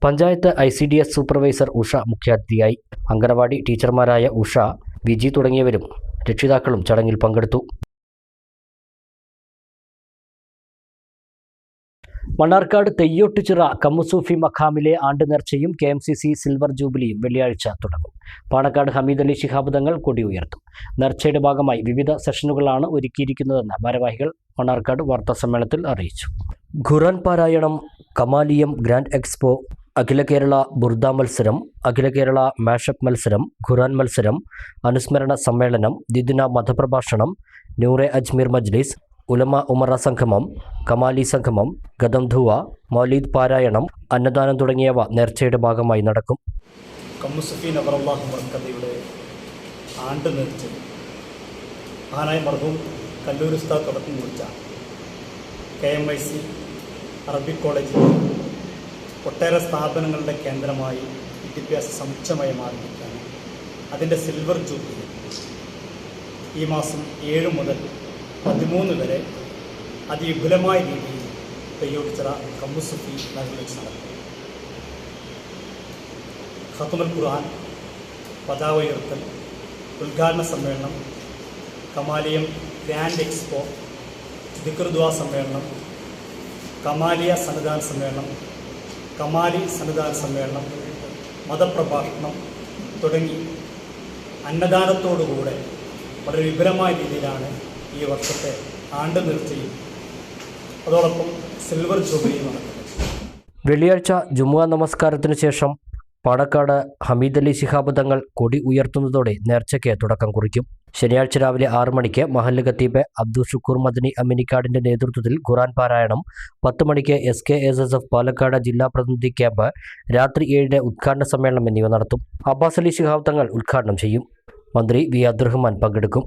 പഞ്ചായത്ത് ICDS സൂപ്പർവൈസർ ഉഷ മുഖ്യാതിഥിയായി. അംഗനവാടി ടീച്ചർമാരായ ഉഷ, വിജി തുടങ്ങിയവരും രക്ഷിതാക്കളും ചടങ്ങിൽ പങ്കെടുത്തു. മണ്ണാർക്കാട് തെയ്യോട്ടുചിറ കമ്മുസൂഫി മഖാമിലെ ആണ്ടുനേർച്ചയും KMCC സിൽവർ ജൂബിലിയും വെള്ളിയാഴ്ച തുടങ്ങും. പാണക്കാട് ഹമീദ് അലി ശിഹാബ് തങ്ങൾ കൊടി ഉയർത്തും. നേർച്ചയുടെ ഭാഗമായി വിവിധ സെഷനുകളാണ് ഒരുക്കിയിരിക്കുന്നതെന്ന് ഭാരവാഹികൾ മണ്ണാർക്കാട് വാർത്താസമ്മേളനത്തിൽ അറിയിച്ചു. ഖുർആൻ പാരായണം, കമാലിയം ഗ്രാൻഡ് എക്സ്പോ, അഖില കേരള ബുർദ മത്സരം, അഖില കേരള മാഷപ്പ് മത്സരം, ഖുർആൻ മത്സരം, അനുസ്മരണ സമ്മേളനം, ദ്വിദിന മതപ്രഭാഷണം, നൂറെ അജ്മീർ മജ്ലിസ്, ഉലമ ഉമറ സംഗമം, കമാലി സംഗമം, ഗദം ധുവ, മൗലീദ് പാരായണം, അന്നദാനം തുടങ്ങിയവ നേർച്ചയുടെ ഭാഗമായി നടക്കും. കമ്മുസഫി നബറല്ലാഹു മർക്കദയുടെ ആണ്ട് നേർച്ച മഹാനായ മർഹൂം കല്ലൂർ ഉസ്താദ് തുടക്കം കുറിച്ച KMIC അറബിക് കോളേജിൽ ഒട്ടേറെ സ്ഥാപനങ്ങളുടെ കേന്ദ്രമായി വിദ്യാഭ്യാസ സമുച്ചയമായി മാറിയിരിക്കുകയാണ്. അതിൻ്റെ സിൽവർ ജൂബിലി ഈ മാസം 7 മുതൽ 13 വരെ അതിവിപുലമായ രീതിയിൽ തെയ്യോട്ടുചിറ കമ്മുസഫി നഗറിൽ വെച്ച് നടക്കും. ഖത്മുൽ ഖുർആൻ, പതാക ഉയർത്തൽ, ഉദ്ഘാടന സമ്മേളനം, കമാലിയം ഗ്രാൻഡ് എക്സ്പോ, ദിക്ർ ദുആ സമ്മേളനം, കമാലിയ സന്നദ്ധാന സമ്മേളനം, കമാലി സന്നദ്ധാന സമ്മേളനം, മതപ്രഭാഷണം തുടങ്ങി അന്നദാനത്തോടുകൂടെ വളരെ വിപുലമായ രീതിയിലാണ് ഈ വർഷത്തെ ആണ്ട് നേർച്ചയും അതോടൊപ്പം സിൽവർ ജൂബിലിയും നടക്കുന്നത്. വെള്ളിയാഴ്ച ജുമുഅ നമസ്കാരത്തിനു ശേഷം പാണക്കാട് ഹമീദ് അലി ശിഹാബ് തങ്ങൾ കൊടി ഉയർത്തുന്നതോടെ നേർച്ചയ്ക്ക് തുടക്കം കുറിക്കും. ശനിയാഴ്ച രാവിലെ 6 മണിക്ക് മഹല്ല് ഖത്തീബ് അബ്ദുൽ ഷുക്കൂർ മദനി അമിനിക്കാടിന്റെ നേതൃത്വത്തിൽ ഖുർആൻ പാരായണം, 10 മണിക്ക് SKSSF പാലക്കാട് ജില്ലാ പ്രതിനിധി ക്യാമ്പ്, രാത്രി 7 ഉദ്ഘാടന സമ്മേളനം എന്നിവ നടത്തും. അബ്ബാസ് അലി ശിഹാബ് തങ്ങൾ ഉദ്ഘാടനം ചെയ്യും. മന്ത്രി വി അബ്ദുറഹ്മാൻ പങ്കെടുക്കും.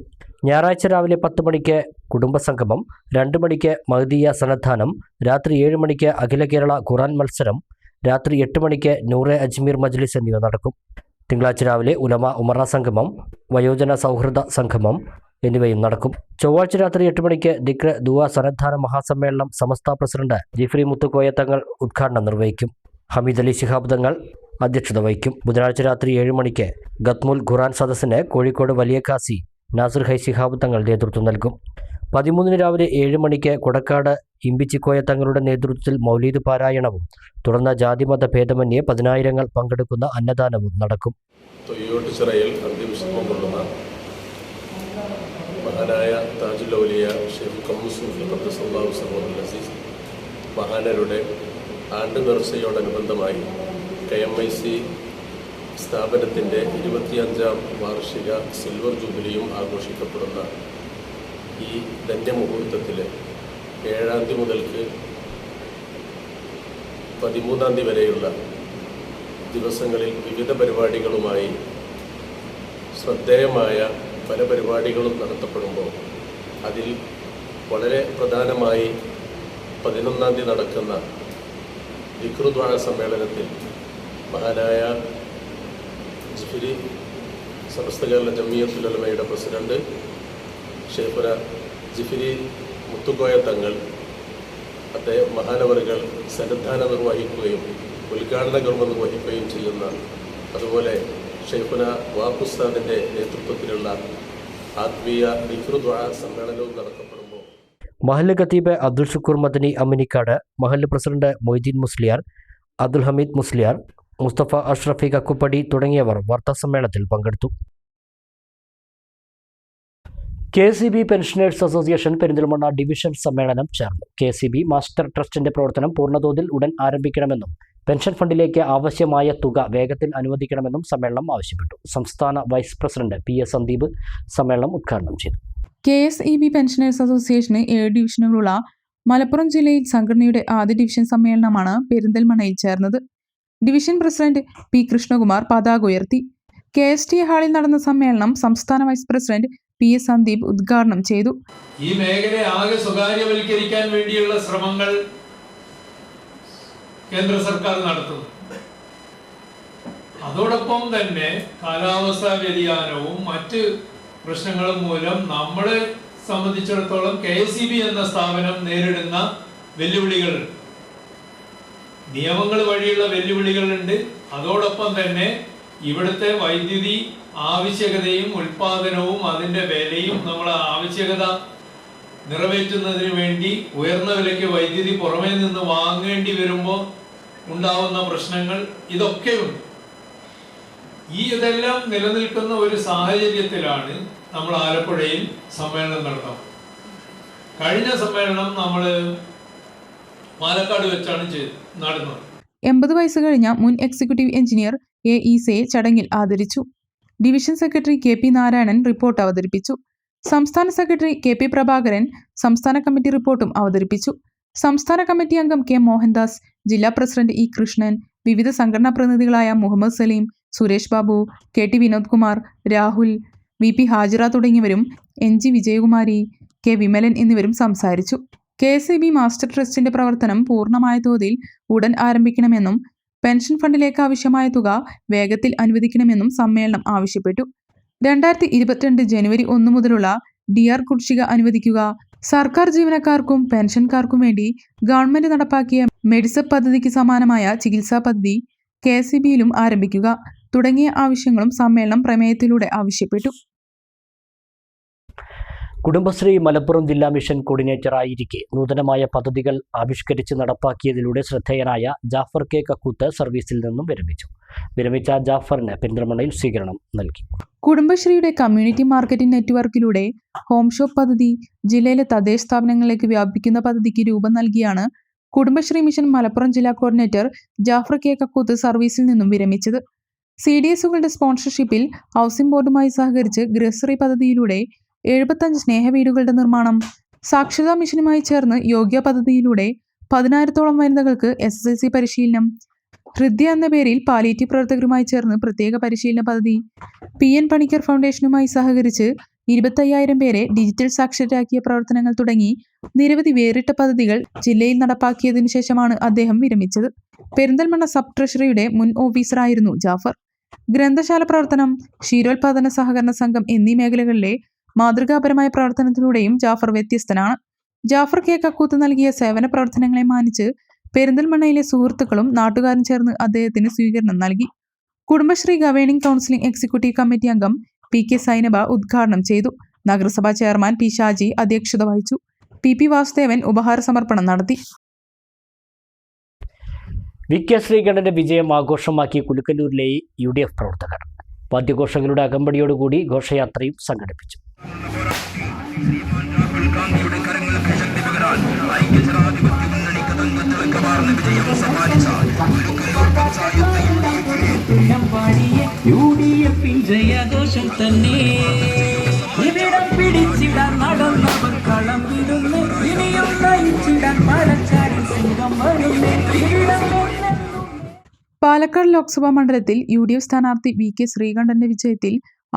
ഞായറാഴ്ച രാവിലെ 10 മണിക്ക് കുടുംബസംഗമം, 2 മണിക്ക് മഹ്ദിയ സന്നദ്ധാനം, രാത്രി 7 മണിക്ക് അഖില കേരള ഖുർആൻ മത്സരം, രാത്രി 8 മണിക്ക് നൂറെ അജ്മീർ മജ്ലിസ് എന്നിവ നടക്കും. തിങ്കളാഴ്ച രാവിലെ ഉലമ ഉമറ സംഗമം, വയോജന സൗഹൃദ സംഗമം എന്നിവയും നടക്കും. ചൊവ്വാഴ്ച രാത്രി 8 മണിക്ക് ദിക്ർ ദുആ സന്നദ്ധാന മഹാസമ്മേളനം സമസ്ത പ്രസിഡന്റ് ജിഫ്രി മുത്തുക്കോയ തങ്ങൾ ഉദ്ഘാടനം നിർവഹിക്കും. ഹമീദ് അലി ശിഹാബ് തങ്ങൾ അധ്യക്ഷത വഹിക്കും. ബുധനാഴ്ച രാത്രി 7 മണിക്ക് ഗത്മുൽ ഖുർആൻ സദസ്സിന് കോഴിക്കോട് വലിയ കാസി നാസിർ ഹൈ ശിഹാബ് തങ്ങൾ നേതൃത്വം നൽകും. 13 രാവിലെ 7 മണിക്ക് കൊടക്കാട് ഇമ്പിച്ചിക്കോയ തങ്ങളുടെ നേതൃത്വത്തിൽ മൗലീദ് പാരായണവും തുടർന്ന് ജാതിമത ഭേദമന്യേ 10,000 പങ്കെടുക്കുന്ന അന്നദാനവും നടക്കും. തൊയ്യോട്ടുചിറയിൽ അന്ത്യവിശ്രമം കൊള്ളുന്ന മഹാനായ താജുൽ ഔലിയ ഷെയ്ഖ് ഖമ്മൂസ് മുഫ്തി ഖദ്ദസല്ലാഹു സറൂഹുൽ അസീസ് മഹാനരുടെ ആണ്ട് നേർച്ചയോടനുബന്ധമായി KMIC സ്ഥാപനത്തിൻ്റെ 25ാം വാർഷിക സിൽവർ ജൂബിലിയും ആഘോഷിക്കപ്പെടുന്ന ഈ ധന്യമുഹൂർത്തത്തിൽ 7-ാം തീയതി മുതൽക്ക് 13-ാം തീയതി വരെയുള്ള ദിവസങ്ങളിൽ വിവിധ പരിപാടികളുമായി ശ്രദ്ധേയമായ പല പരിപാടികളും നടത്തപ്പെടുമ്പോൾ അതിൽ വളരെ പ്രധാനമായി 11-ാം തീയതി നടക്കുന്ന ദിക്ർ ദുആ സമ്മേളനത്തിൽ മഹാനായ ജിഫ്രി സമസ്ത കേരള ജമിയത്തുൽ ഉലമയുടെ പ്രസിഡന്റ് ഷെയ്ഖുന ജിഫ്രി മുത്തുക്കോയ തങ്ങൾ അദ്ദേഹം മഹാനവറുകൾ സന്നദ്ധാനം നിർവഹിക്കുകയും ഉദ്ഘാടന കർമ്മം നിർവഹിക്കുകയും ചെയ്യുന്ന, അതുപോലെ ഷെയ്ഖുന വാഖുസ്താദിൻ്റെ നേതൃത്വത്തിലുള്ള ആത്മീയ ദിക്ർ ദുആ സമ്മേളനവും നടത്തപ്പെടുമ്പോൾ മഹല്ല് ഖത്തീബ് അബ്ദുൽ ഷുക്കൂർ മദനി അമിനിക്കാട്, മഹല്ല് പ്രസിഡന്റ് മൊയ്തീൻ മുസ്ലിയാർ, അബ്ദുൽ ഹമീദ് മുസ്ലിയാർ, മുസ്തഫ അഷ്റഫി കക്കുപ്പടി തുടങ്ങിയവർ വാർത്താസമ്മേളനത്തിൽ പങ്കെടുത്തു. KCB pensioners association Perinthalmanna division സമ്മേളനം ചേർന്നു. KCB മാസ്റ്റർ ട്രസ്റ്റിന്റെ പ്രവർത്തനം പൂർണ്ണതോതിൽ ഉടൻ ആരംഭിക്കണമെന്നും പെൻഷൻ ഫണ്ടിലേക്ക് ആവശ്യമായ തുക വേഗത്തിൽ അനുവദിക്കണമെന്നും സമ്മേളനം ആവശ്യപ്പെട്ടു. സംസ്ഥാന വൈസ് പ്രസിഡന്റ് PS സന്ദീപ് സമ്മേളനം ഉദ്ഘാടനം ചെയ്തു. KSEB പെൻഷനേഴ്സ് അസോസിയേഷന് 7 ഡിവിഷനുകളുള്ള മലപ്പുറം ജില്ലയിൽ സംഘടനയുടെ ആദ്യ ഡിവിഷൻ സമ്മേളനമാണ് പെരിന്തൽമണ്ണയിൽ ചേർന്നത്. ഡിവിഷൻ പ്രസിഡന്റ് P കൃഷ്ണകുമാർ പതാക ഉയർത്തി. KSTA ഹാളിൽ നടന്ന സമ്മേളനം സംസ്ഥാന വൈസ് പ്രസിഡന്റ് PS സന്ദീപ് ഉദ്ഘാടനം ചെയ്തു. ഈ മേഖലയെ ആകെ സ്വകാര്യവൽക്കരിക്കാൻ വേണ്ടിയുള്ള ശ്രമങ്ങൾ കേന്ദ്ര സർക്കാർ നടത്തുന്നു. അതോടൊപ്പം തന്നെ കാലാവസ്ഥാ വ്യതിയാനവും മറ്റ് പ്രശ്നങ്ങളും മൂലം നമ്മളെ സംബന്ധിച്ചിടത്തോളം KSEB എന്ന സ്ഥാപനം നേരിടുന്ന വെല്ലുവിളികളുണ്ട്. നിയമങ്ങൾ വഴിയുള്ള വെല്ലുവിളികളുണ്ട്. അതോടൊപ്പം തന്നെ ഇവിടുത്തെ വൈദ്യുതി ആവശ്യകതയും ഉൽപാദനവും അതിൻ്റെ വിലയും നമ്മളെ ആവശ്യകത നിറവേറ്റുന്നതിന് വേണ്ടി ഉയർന്ന വിലയ്ക്ക് വൈദ്യുതി പുറമേ നിന്ന് വാങ്ങേണ്ടി വരുമ്പോൾ ഉണ്ടാവുന്ന പ്രശ്നങ്ങൾ ഇതൊക്കെയുണ്ട്. ഇതെല്ലാം നിലനിൽക്കുന്ന ഒരു സാഹചര്യത്തിലാണ് നമ്മൾ ആലപ്പുഴയിൽ സമ്മേളനം നടത്തുന്നത്. കഴിഞ്ഞ സമ്മേളനം നമ്മൾ പാലക്കാട് വെച്ചാണ് നടന്നത്. 80 വയസ്സ് കഴിഞ്ഞ മുൻ എക്സിക്യൂട്ടീവ് എഞ്ചിനീയർ A. ഈസയെ ചടങ്ങിൽ ആദരിച്ചു. Division secretary KP Narayanan report അവതരിപ്പിച്ചു. സംസ്ഥാന സെക്രട്ടറി KP പ്രഭാകരൻ സംസ്ഥാന കമ്മിറ്റി റിപ്പോർട്ടും അവതരിപ്പിച്ചു. സംസ്ഥാന കമ്മിറ്റി അംഗം K. മോഹൻദാസ്, ജില്ലാ പ്രസിഡന്റ് E. കൃഷ്ണൻ, വിവിധ സംഘടനാ പ്രതിനിധികളായ മുഹമ്മദ് സലീം, സുരേഷ് ബാബു, KT വിനോദ് കുമാർ, രാഹുൽ, VP ഹാജിറ തുടങ്ങിയവരും NG വിജയകുമാരി, K. വിമലൻ എന്നിവരും സംസാരിച്ചു. KSEB മാസ്റ്റർ ട്രസ്റ്റിന്റെ പ്രവർത്തനം പൂർണ്ണമായ തോതിൽ ഉടൻ ആരംഭിക്കണമെന്നും പെൻഷൻ ഫണ്ടിലേക്ക് ആവശ്യമായ തുക വേഗത്തിൽ അനുവദിക്കണമെന്നും സമ്മേളനം ആവശ്യപ്പെട്ടു. 2022 ജനുവരി 1 മുതലുള്ള DR കുടിശ്ശിക അനുവദിക്കുക, സർക്കാർ ജീവനക്കാർക്കും പെൻഷൻകാർക്കും വേണ്ടി ഗവൺമെന്റ് നടപ്പാക്കിയ മെഡിസപ്പ് പദ്ധതിക്ക് സമാനമായ ചികിത്സാ പദ്ധതി KSEBയിലും ആരംഭിക്കുക തുടങ്ങിയ ആവശ്യങ്ങളും സമ്മേളനം പ്രമേയത്തിലൂടെ ആവശ്യപ്പെട്ടു. കുടുംബശ്രീ മലപ്പുറം ജില്ലാ മിഷൻ കോർഡിനേറ്ററായിരിക്കെ നൂതനമായ പദ്ധതികൾ ആവിഷ്കരിച്ച് നടപ്പാക്കിയതിലൂടെ ശ്രദ്ധേയനായ ജാഫർ K. കക്കൂത്ത് സർവീസിൽ നിന്നും വിരമിച്ചു. വിരമിച്ച ജാഫറിന് പെരിന്തൽമണ്ണയിൽ സ്വീകരണം നൽകി. കുടുംബശ്രീയുടെ കമ്മ്യൂണിറ്റി മാർക്കറ്റിംഗ് നെറ്റ്വർക്കിലൂടെ ഹോം ഷോപ്പ് പദ്ധതി ജില്ലയിലെ തദ്ദേശ സ്ഥാപനങ്ങളിലേക്ക് വ്യാപിക്കുന്ന പദ്ധതിക്ക് രൂപം നൽകിയാണ് കുടുംബശ്രീ മിഷൻ മലപ്പുറം ജില്ലാ കോർഡിനേറ്റർ ജാഫർ കെ കക്കൂത്ത് സർവീസിൽ നിന്നും വിരമിച്ചത്. CDSകളുടെ സ്പോൺസർഷിപ്പിൽ ഹൗസിംഗ് ബോർഡുമായി സഹകരിച്ച് ഗ്രസറി പദ്ധതിയിലൂടെ 75 സ്നേഹവീടുകളുടെ നിർമ്മാണം. സാക്ഷരതാ മിഷനുമായി ചേർന്ന് യോഗ്യ പദ്ധതിയിലൂടെ 10,000-ഓളം വനിതകൾക്ക് SSLC പരിശീലനം. ഹൃദ്യ എന്ന പേരിൽ പാലിയേറ്റീവ് പ്രവർത്തകരുമായി ചേർന്ന് പ്രത്യേക പരിശീലന പദ്ധതി. PN പണിക്കർ ഫൗണ്ടേഷനുമായി സഹകരിച്ച് 25,000 പേരെ ഡിജിറ്റൽ സാക്ഷരരാക്കിയ പ്രവർത്തനങ്ങൾ തുടങ്ങി നിരവധി വേറിട്ട പദ്ധതികൾ ജില്ലയിൽ നടപ്പാക്കിയതിനു ശേഷമാണ് അദ്ദേഹം വിരമിച്ചത്. പെരിന്തൽമണ്ണ സബ് ട്രഷറിയുടെ മുൻ ഓഫീസറായിരുന്നു ജാഫർ. ഗ്രന്ഥശാല പ്രവർത്തനം, ക്ഷീരോത്പാദന സഹകരണ സംഘം എന്നീ മേഖലകളിലെ മാതൃകാപരമായ പ്രവർത്തനത്തിലൂടെയും ജാഫർ വ്യത്യസ്തനാണ്. ജാഫർ കെ കക്കൂത്ത് നൽകിയ സേവന പ്രവർത്തനങ്ങളെ മാനിച്ച് പെരിന്തൽമണ്ണയിലെ സുഹൃത്തുക്കളും നാട്ടുകാരും ചേർന്ന് അദ്ദേഹത്തിന് സ്വീകരണം നൽകി. Kudumbashree governing counselling executive committee അംഗം PK സൈനബ ഉദ്ഘാടനം ചെയ്തു. നഗരസഭാ ചെയർമാൻ P ഷാജി അധ്യക്ഷത വഹിച്ചു. PP വാസുദേവൻ ഉപഹാര സമർപ്പണം നടത്തി. VK ശ്രീകണ്ഠന്റെ വിജയം ആഘോഷമാക്കി കുലുക്കല്ലൂരിലെ UDF പ്രവർത്തകർ വാദ്യഘോഷങ്ങളുടെ അകമ്പടിയോടുകൂടി ഘോഷയാത്രയും സംഘടിപ്പിച്ചു. ജയഘോഷം തന്നെ ഇവിടം പിടിച്ചിടാൻ നടന്നവർ കളം വിടുന്നു. ഇനിയും നയിച്ചിടാൻ പാലക്കാട് സിംഹം വരുന്നു. പാലക്കാട് ലോക്സഭാ മണ്ഡലത്തിൽ UDF സ്ഥാനാർത്ഥി VK ശ്രീകണ്ഠന്റെ വിജയത്തിൽ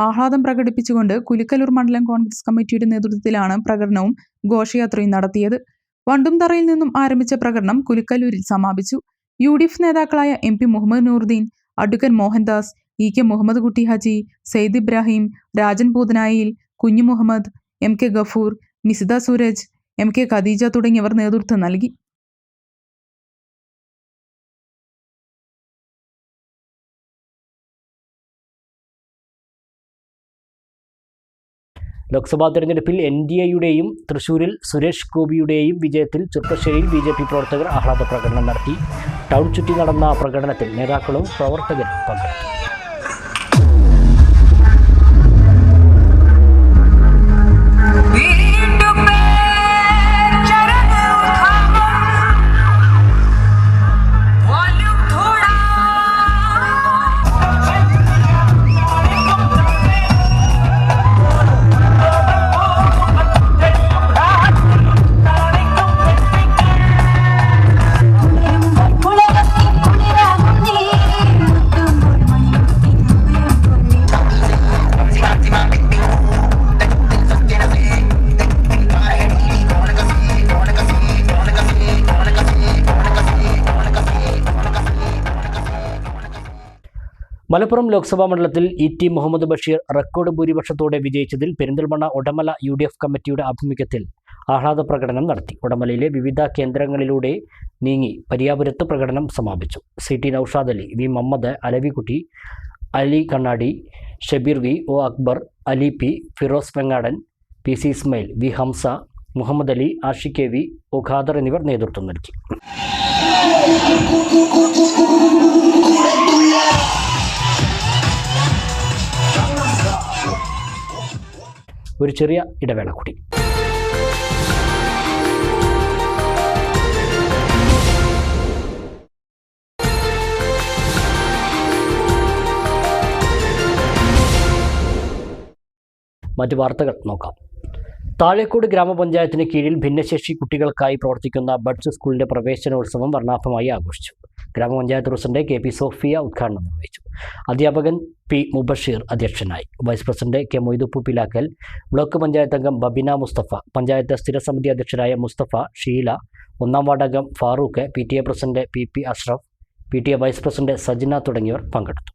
ആഹ്ലാദം പ്രകടിപ്പിച്ചുകൊണ്ട് കുലുക്കല്ലൂർ മണ്ഡലം കോൺഗ്രസ് കമ്മിറ്റിയുടെ നേതൃത്വത്തിലാണ് പ്രകടനവും ഘോഷയാത്രയും നടത്തിയത്. വണ്ടുംതറയിൽ നിന്നും ആരംഭിച്ച പ്രകടനം കുലുക്കല്ലൂരിൽ സമാപിച്ചു. UDF നേതാക്കളായ MP Muhammad Nooruddeen, advocate Mohandas, EK Muhammad Kutty Haji, Syed Ibrahim, Rajan പൂതനായിൽ, കുഞ്ഞു മുഹമ്മദ്, MK ഗഫൂർ, മിസിദ സൂരജ്, MK ഖദീജ തുടങ്ങിയവർ നേതൃത്വം നൽകി. ലോക്സഭാ തെരഞ്ഞെടുപ്പിൽ NDAയുടെയും തൃശൂരിൽ സുരേഷ് ഗോപിയുടെയും വിജയത്തിൽ ചെർപ്പശ്ശേരിയിൽ BJP പ്രവർത്തകർ ആഹ്ലാദ പ്രകടനം നടത്തി. ടൗൺ ചുറ്റി നടന്ന പ്രകടനത്തിൽ നേതാക്കളും പ്രവർത്തകരും പങ്കെടുത്തു. മലപ്പുറം ലോക്സഭാ മണ്ഡലത്തിൽ ET മുഹമ്മദ് ബഷീർ റെക്കോർഡ് ഭൂരിപക്ഷത്തോടെ വിജയിച്ചതിൽ പെരിന്തൽമണ്ണ ഒടമല UDF കമ്മിറ്റിയുടെ ആഭിമുഖ്യത്തിൽ ആഹ്ലാദ പ്രകടനം നടത്തി. ഒടമലയിലെ വിവിധ കേന്ദ്രങ്ങളിലൂടെ നീങ്ങി പരിയാപുരത്ത് പ്രകടനം സമാപിച്ചു. CT നൌഷാദ് അലി, V മുഹമ്മദ്, അലവിക്കുട്ടി, അലി കണ്ണാടി, Shabeer V, O Akbar, Ali P, Firoz Vengadan, PC Ismail, V Hamza, Muhammad Ali, Ashiq V, O Khader എന്നിവർ നേതൃത്വം നൽകി. ഒരു ചെറിയ ഇടവേള കൂടി. മറ്റു വാർത്തകൾ നോക്കാം. താഴേക്കോട് ഗ്രാമപഞ്ചായത്തിന് കീഴിൽ ഭിന്നശേഷി കുട്ടികൾക്കായി പ്രവർത്തിക്കുന്ന ബഡ്സ് സ്കൂളിൻ്റെ പ്രവേശനോത്സവം വർണ്ണാഭമായി ആഘോഷിച്ചു. ഗ്രാമപഞ്ചായത്ത് പ്രസിഡന്റ് KP സോഫിയ ഉദ്ഘാടനം നിർവഹിച്ചു. അധ്യാപകൻ P മുബഷീർ അധ്യക്ഷനായി. Vice president K Moidhuppu Pilakkal, block panchayat അംഗം ബബിന മുസ്തഫ, പഞ്ചായത്ത് സ്ഥിരസമിതി അധ്യക്ഷരായ മുസ്തഫ, ഷീല, 1-ാം വാർഡ് അംഗം Farooq, PTA president PP Ashraf, PTA vice president Sajna തുടങ്ങിയവർ പങ്കെടുത്തു.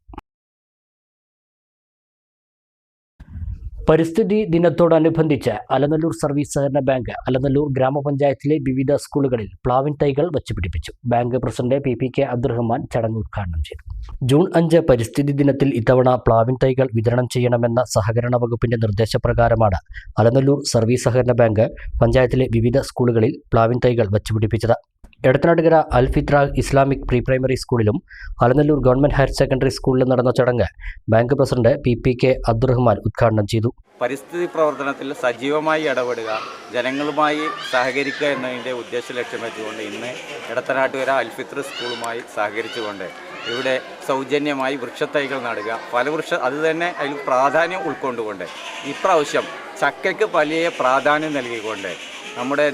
പരിസ്ഥിതി ദിനത്തോടനുബന്ധിച്ച് അലനല്ലൂർ സർവീസ് സഹകരണ ബാങ്ക് അലനല്ലൂർ ഗ്രാമപഞ്ചായത്തിലെ വിവിധ സ്കൂളുകളിൽ പ്ലാവിൻ തൈകൾ വച്ചുപിടിപ്പിച്ചു. ബാങ്ക് പ്രസിഡന്റ് PPK അബ്ദുറഹ്മാൻ ചടങ്ങ് ഉദ്ഘാടനം ചെയ്തു. ജൂൺ 5 പരിസ്ഥിതി ദിനത്തിൽ ഇത്തവണ പ്ലാവിൻ തൈകൾ വിതരണം ചെയ്യണമെന്ന സഹകരണ വകുപ്പിന്റെ നിർദ്ദേശപ്രകാരമാണ് അലനല്ലൂർ സർവീസ് സഹകരണ ബാങ്ക് പഞ്ചായത്തിലെ വിവിധ സ്കൂളുകളിൽ പ്ലാവിൻ തൈകൾ വച്ചുപിടിപ്പിച്ചത്. എടത്തനാട്ടുകര അൽഫിത്ര ഇസ്ലാമിക് പ്രീ പ്രൈമറി സ്കൂളിലും അലനല്ലൂർ ഗവൺമെന്റ് ഹയർ സെക്കൻഡറി സ്കൂളിലും നടന്ന ചടങ്ങ് ബാങ്ക് പ്രസിഡന്റ് PPK അബ്ദുറഹ്മാൻ ഉദ്ഘാടനം ചെയ്തു. പരിസ്ഥിതി പ്രവർത്തനത്തിൽ സജീവമായി ഇടപെടുക, ജനങ്ങളുമായി സഹകരിക്കുക എന്നതിൻ്റെ ഉദ്ദേശ ലക്ഷ്യം വെച്ചുകൊണ്ട് ഇന്ന് എടത്തനാട്ടുകര അൽഫിത്ര സ്കൂളുമായി സഹകരിച്ചുകൊണ്ട് ഇവിടെ സൗജന്യമായി വൃക്ഷത്തൈകൾ നടുക, അത് തന്നെ അതിൽ പ്രാധാന്യം ഉൾക്കൊണ്ടുകൊണ്ട് ഇപ്രാവശ്യം ചക്കയ്ക്ക് വലിയ പ്രാധാന്യം നൽകിക്കൊണ്ട് നമ്മുടെ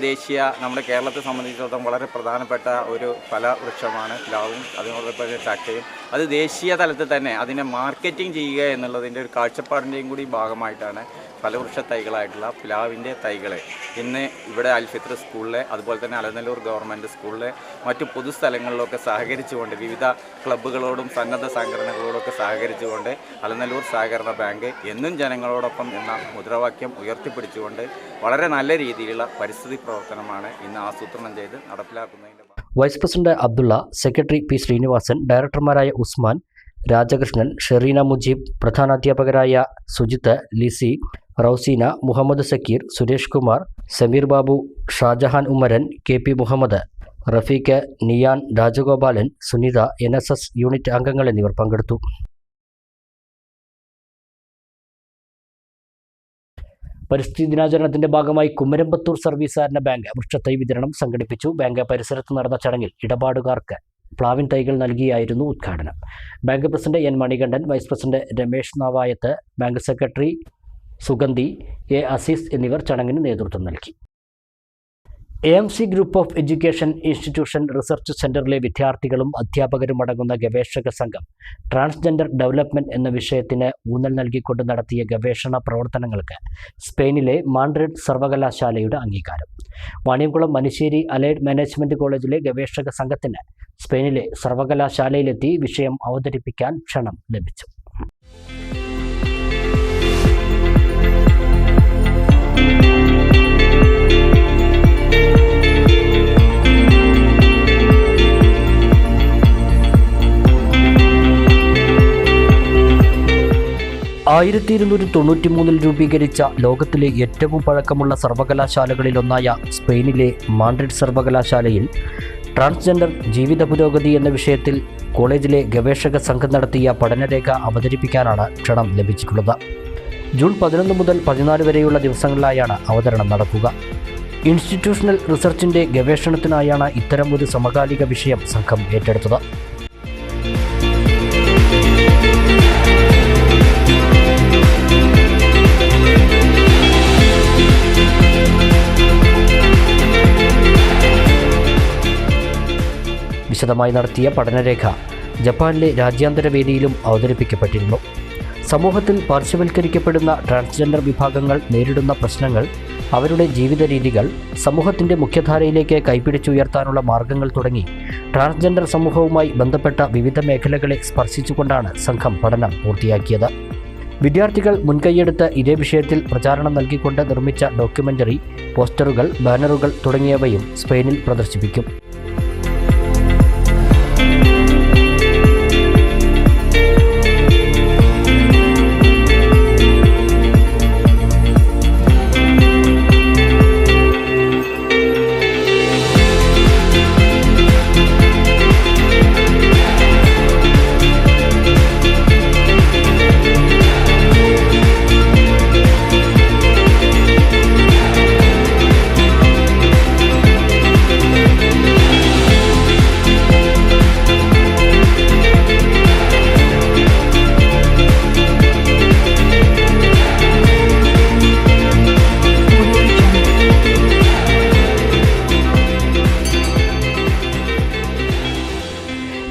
കേരളത്തെ സംബന്ധിച്ചിടത്തോളം വളരെ പ്രധാനപ്പെട്ട ഒരു ഫലവൃക്ഷമാണ് പ്ലാവും, അതോടൊപ്പം ചക്കയും. അത് ദേശീയ തലത്തിൽ തന്നെ അതിനെ മാർക്കറ്റിംഗ് ചെയ്യുക എന്നുള്ളതിൻ്റെ ഒരു കാഴ്ചപ്പാടിൻ്റെയും കൂടി ഭാഗമായിട്ടാണ് ഫലവൃക്ഷ തൈകളായിട്ടുള്ള പ്ലാവിൻ്റെ തൈകൾ ഇന്ന് ഇവിടെ അൽഫിത്ര സ്കൂളിലെ, അതുപോലെ തന്നെ അലനല്ലൂർ ഗവൺമെൻറ് സ്കൂളിലെ മറ്റു പൊതുസ്ഥലങ്ങളിലൊക്കെ സഹകരിച്ചുകൊണ്ട് വിവിധ ക്ലബ്ബുകളോടും സന്നദ്ധ സംഘടനകളോടൊക്കെ സഹകരിച്ചുകൊണ്ട് അലനല്ലൂർ സഹകരണ ബാങ്ക് എന്നും ജനങ്ങളോടൊപ്പം എന്ന മുദ്രാവാക്യം ഉയർത്തിപ്പിടിച്ചുകൊണ്ട് വളരെ നല്ല രീതിയിലുള്ള പരിസ്ഥിതി പ്രവർത്തനമാണ് ഇന്ന് ആസൂത്രണം ചെയ്ത് നടപ്പിലാക്കുന്നതിൻ്റെ vice president Abdulla, secretary P. Srinivasan, ഡയറക്ടർമാരായ ഉസ്മാൻ, രാജകൃഷ്ണൻ, ഷെറീന മുജീബ്, പ്രധാനാധ്യാപകരായ Sujith, Lissy, Rauseena, Muhammad Zakir, Suresh Kumar, Sameer Babu, Shajahan Ummaran, KP Muhammad, Rafeeq, Niyan, Rajagopalan, Sunitha, NSS unit അംഗങ്ങൾ എന്നിവർ പങ്കെടുത്തു. പരിസ്ഥിതി ദിനാചരണത്തിന്റെ ഭാഗമായി കുമരമ്പത്തൂർ സർവീസ് സഹകരണ ബാങ്ക് വൃക്ഷത്തൈ വിതരണം സംഘടിപ്പിച്ചു. ബാങ്ക് പരിസരത്ത് നടന്ന ചടങ്ങിൽ ഇടപാടുകാർക്ക് പ്ലാവിൻ തൈകൾ നൽകിയായിരുന്നു ഉദ്ഘാടനം. Bank president N. Manikandan, vice president Ramesh Navayath, bank secretary Sugandhi, A. Azeez എന്നിവർ ചടങ്ങിന് നേതൃത്വം നൽകി. AMC group of education institution research സെന്ററിലെ വിദ്യാർത്ഥികളും അധ്യാപകരും അടങ്ങുന്ന ഗവേഷക സംഘം ട്രാൻസ്ജെൻഡർ ഡെവലപ്മെന്റ് എന്ന വിഷയത്തിന് ഊന്നൽ നൽകിക്കൊണ്ട് നടത്തിയ ഗവേഷണ പ്രവർത്തനങ്ങൾക്ക് സ്പെയിനിലെ മാഡ്രിഡ് സർവകലാശാലയുടെ അംഗീകാരം. വാണിയംകുളം മനുശ്ശേരി അലൈഡ് മാനേജ്മെന്റ് കോളേജിലെ ഗവേഷക സംഘത്തിന് സ്പെയിനിലെ സർവകലാശാലയിലെത്തി വിഷയം അവതരിപ്പിക്കാൻ ക്ഷണം ലഭിച്ചു. (1293) രൂപീകരിച്ച ലോകത്തിലെ ഏറ്റവും പഴക്കമുള്ള സർവകലാശാലകളിലൊന്നായ സ്പെയിനിലെ മാഡ്രിഡ് സർവകലാശാലയിൽ ട്രാൻസ്ജെൻഡർ ജീവിത പുരോഗതി എന്ന വിഷയത്തിൽ കോളേജിലെ ഗവേഷക സംഘം നടത്തിയ പഠനരേഖ അവതരിപ്പിക്കാനാണ് ക്ഷണം ലഭിച്ചിട്ടുള്ളത്. ജൂൺ 11 മുതൽ 14 വരെയുള്ള ദിവസങ്ങളിലായാണ് അവതരണം നടക്കുക. ഇൻസ്റ്റിറ്റ്യൂഷണൽ റിസർച്ചിൻ്റെ ഗവേഷണത്തിനായാണ് ഇത്തരം ഒരു സമകാലിക വിഷയം സംഘം ഏറ്റെടുത്തത്. വിശദമായി നടത്തിയ പഠനരേഖ ജപ്പാനിലെ രാജ്യാന്തര വേദിയിലും അവതരിപ്പിക്കപ്പെട്ടിരുന്നു. സമൂഹത്തിൽ പാർശ്വവൽക്കരിക്കപ്പെടുന്ന ട്രാൻസ്ജെൻഡർ വിഭാഗങ്ങൾ നേരിടുന്ന പ്രശ്നങ്ങൾ, അവരുടെ ജീവിത രീതികൾ, സമൂഹത്തിൻ്റെ മുഖ്യധാരയിലേക്ക് കൈപിടിച്ചുയർത്താനുള്ള മാർഗങ്ങൾ തുടങ്ങി ട്രാൻസ്ജെൻഡർ സമൂഹവുമായി ബന്ധപ്പെട്ട വിവിധ മേഖലകളെ സ്പർശിച്ചുകൊണ്ടാണ് സംഘം പഠനം പൂർത്തിയാക്കിയത്. വിദ്യാർത്ഥികൾ മുൻകൈയെടുത്ത് ഇതേ വിഷയത്തിൽ പ്രചാരണം നൽകിക്കൊണ്ട് നിർമ്മിച്ച ഡോക്യുമെൻ്ററി, പോസ്റ്ററുകൾ, ബാനറുകൾ തുടങ്ങിയവയും സ്പെയിനിൽ പ്രദർശിപ്പിക്കും.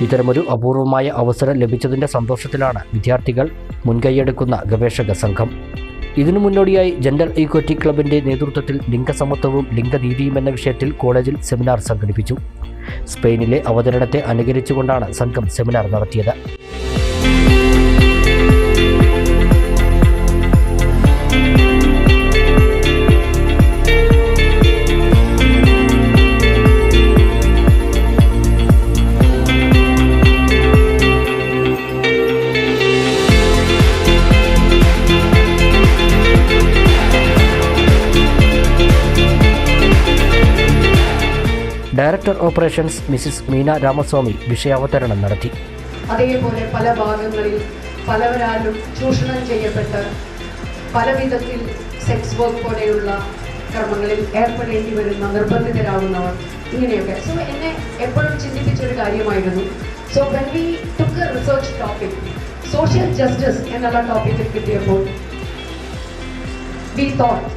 ഇത്തരമൊരു അപൂർവമായ അവസരം ലഭിച്ചതിൻ്റെ സന്തോഷത്തിലാണ് വിദ്യാർത്ഥികൾ മുൻകൈയെടുക്കുന്ന ഗവേഷക സംഘം. ഇതിനു മുന്നോടിയായി ജെൻഡർ ഈക്വറ്റി ക്ലബിൻ്റെ നേതൃത്വത്തിൽ ലിംഗസമത്വവും ലിംഗനീതിയും എന്ന വിഷയത്തിൽ കോളേജിൽ സെമിനാർ സംഘടിപ്പിച്ചു. സ്പെയിനിലെ അവതരണത്തെ അനുകരിച്ചുകൊണ്ടാണ് സംഘം സെമിനാർ നടത്തിയത്. Director operations Mrs Meena Ramaswamy വിഷയാവതരണം നടത്തി. അതേപോലെ പല ഭാഗങ്ങളിൽ പലവരാലും ചൂഷണം ചെയ്യപ്പെട്ട് പല വിധത്തിൽ സെക്സ് വർക്ക് പോലെയുള്ള കർമ്മങ്ങളിൽ ഏർപ്പെടേണ്ടി വരുന്ന നിർബന്ധിതരാകുന്നവർ ഇങ്ങനെയൊക്കെ. സോ എന്നെ എപ്പോഴും ചിന്തിപ്പിച്ചൊരു കാര്യമായിരുന്നു. So when we took A research topic social justice എന്നുള്ള ടോപ്പിക്കിൽ കിട്ടിയപ്പോൾ we thought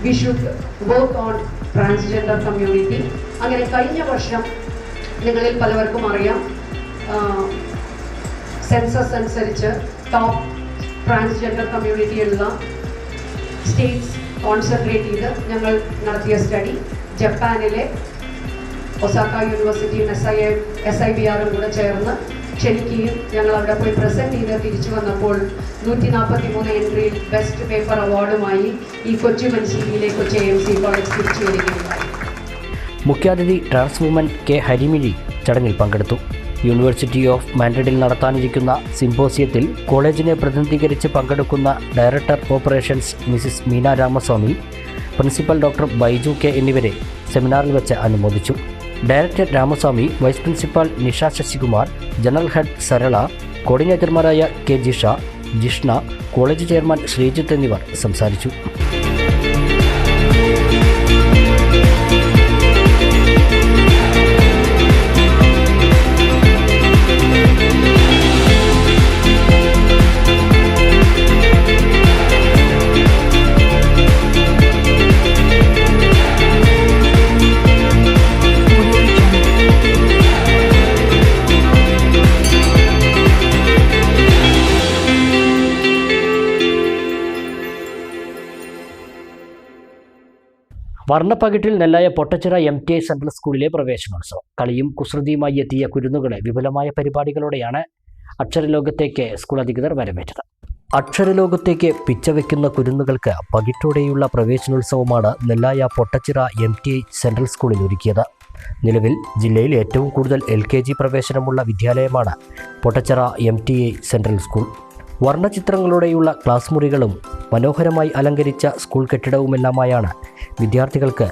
we should work on transgender community. അങ്ങനെ കഴിഞ്ഞ വർഷം നിങ്ങളിൽ പലവർക്കും അറിയാം, സെൻസസ് അനുസരിച്ച് ടോപ്പ് ട്രാൻസ്ജെൻഡർ കമ്മ്യൂണിറ്റിയുള്ള സ്റ്റേറ്റ്സ് കോൺസെൻട്രേറ്റ് ചെയ്ത് ഞങ്ങൾ നടത്തിയ സ്റ്റഡി ജപ്പാനിലെ ഒസാക്ക യൂണിവേഴ്സിറ്റിയും SIBRും കൂടെ ചേർന്ന് ക്ഷണിക്കുകയും ഞങ്ങൾ അവിടെ പോയി പ്രസൻറ്റ് ചെയ്ത് തിരിച്ചു വന്നപ്പോൾ 143 എൻട്രിയിൽ ബെസ്റ്റ് പേപ്പർ അവാർഡുമായി ഈ കൊച്ചി മൻസിയിലെ കൊച്ചി AMC കോളേജ് തിരിച്ചു വരികയുണ്ടായി. മുഖ്യാതിഥി ട്രാൻസ് വുമൻ കെ ഹരിമിഴി ചടങ്ങിൽ പങ്കെടുത്തു. യൂണിവേഴ്സിറ്റി ഓഫ് മാൻഡ്രിഡിൽ നടത്താനിരിക്കുന്ന സിംപോസിയത്തിൽ കോളേജിനെ പ്രതിനിധീകരിച്ച് പങ്കെടുക്കുന്ന director operations Mrs Meena Ramaswamy, principal doctor Baiju K എന്നിവരെ സെമിനാറിൽ വെച്ച് അനുമോദിച്ചു. Director Ramaswamy, vice principal Nisha Sasikumar, general head Sarala, കോർഡിനേറ്റർമാരായ K Jisha, Jishna, college chairman Sreejith എന്നിവർ സംസാരിച്ചു. വർണ്ണപ്പകിട്ടിൽ നെല്ലായ പൊട്ടച്ചിറ MTI സെൻട്രൽ സ്കൂളിലെ പ്രവേശനോത്സവം. കളിയും കുസൃതിയുമായി എത്തിയ കുരുന്നുകളെ വിപുലമായ പരിപാടികളോടെയാണ് അക്ഷരലോകത്തേക്ക് സ്കൂൾ അധികൃതർ വരവേറ്റത്. അക്ഷരലോകത്തേക്ക് പിച്ചവെക്കുന്ന കുരുന്നുകൾക്ക് പകിട്ടോടെയുള്ള പ്രവേശനോത്സവമാണ് നെല്ലായ പൊട്ടച്ചിറ MTI സെൻട്രൽ സ്കൂളിൽ ഒരുക്കിയത്. നിലവിൽ ജില്ലയിൽ ഏറ്റവും കൂടുതൽ LKG പ്രവേശനമുള്ള വിദ്യാലയമാണ് പൊട്ടച്ചിറ MTI സെൻട്രൽ സ്കൂൾ. വർണ്ണചിത്രങ്ങളോടെയുള്ള ക്ലാസ് മുറികളും മനോഹരമായി അലങ്കരിച്ച സ്കൂൾ കെട്ടിടവുമെല്ലാമായാണ് വിദ്യാർത്ഥികൾക്ക്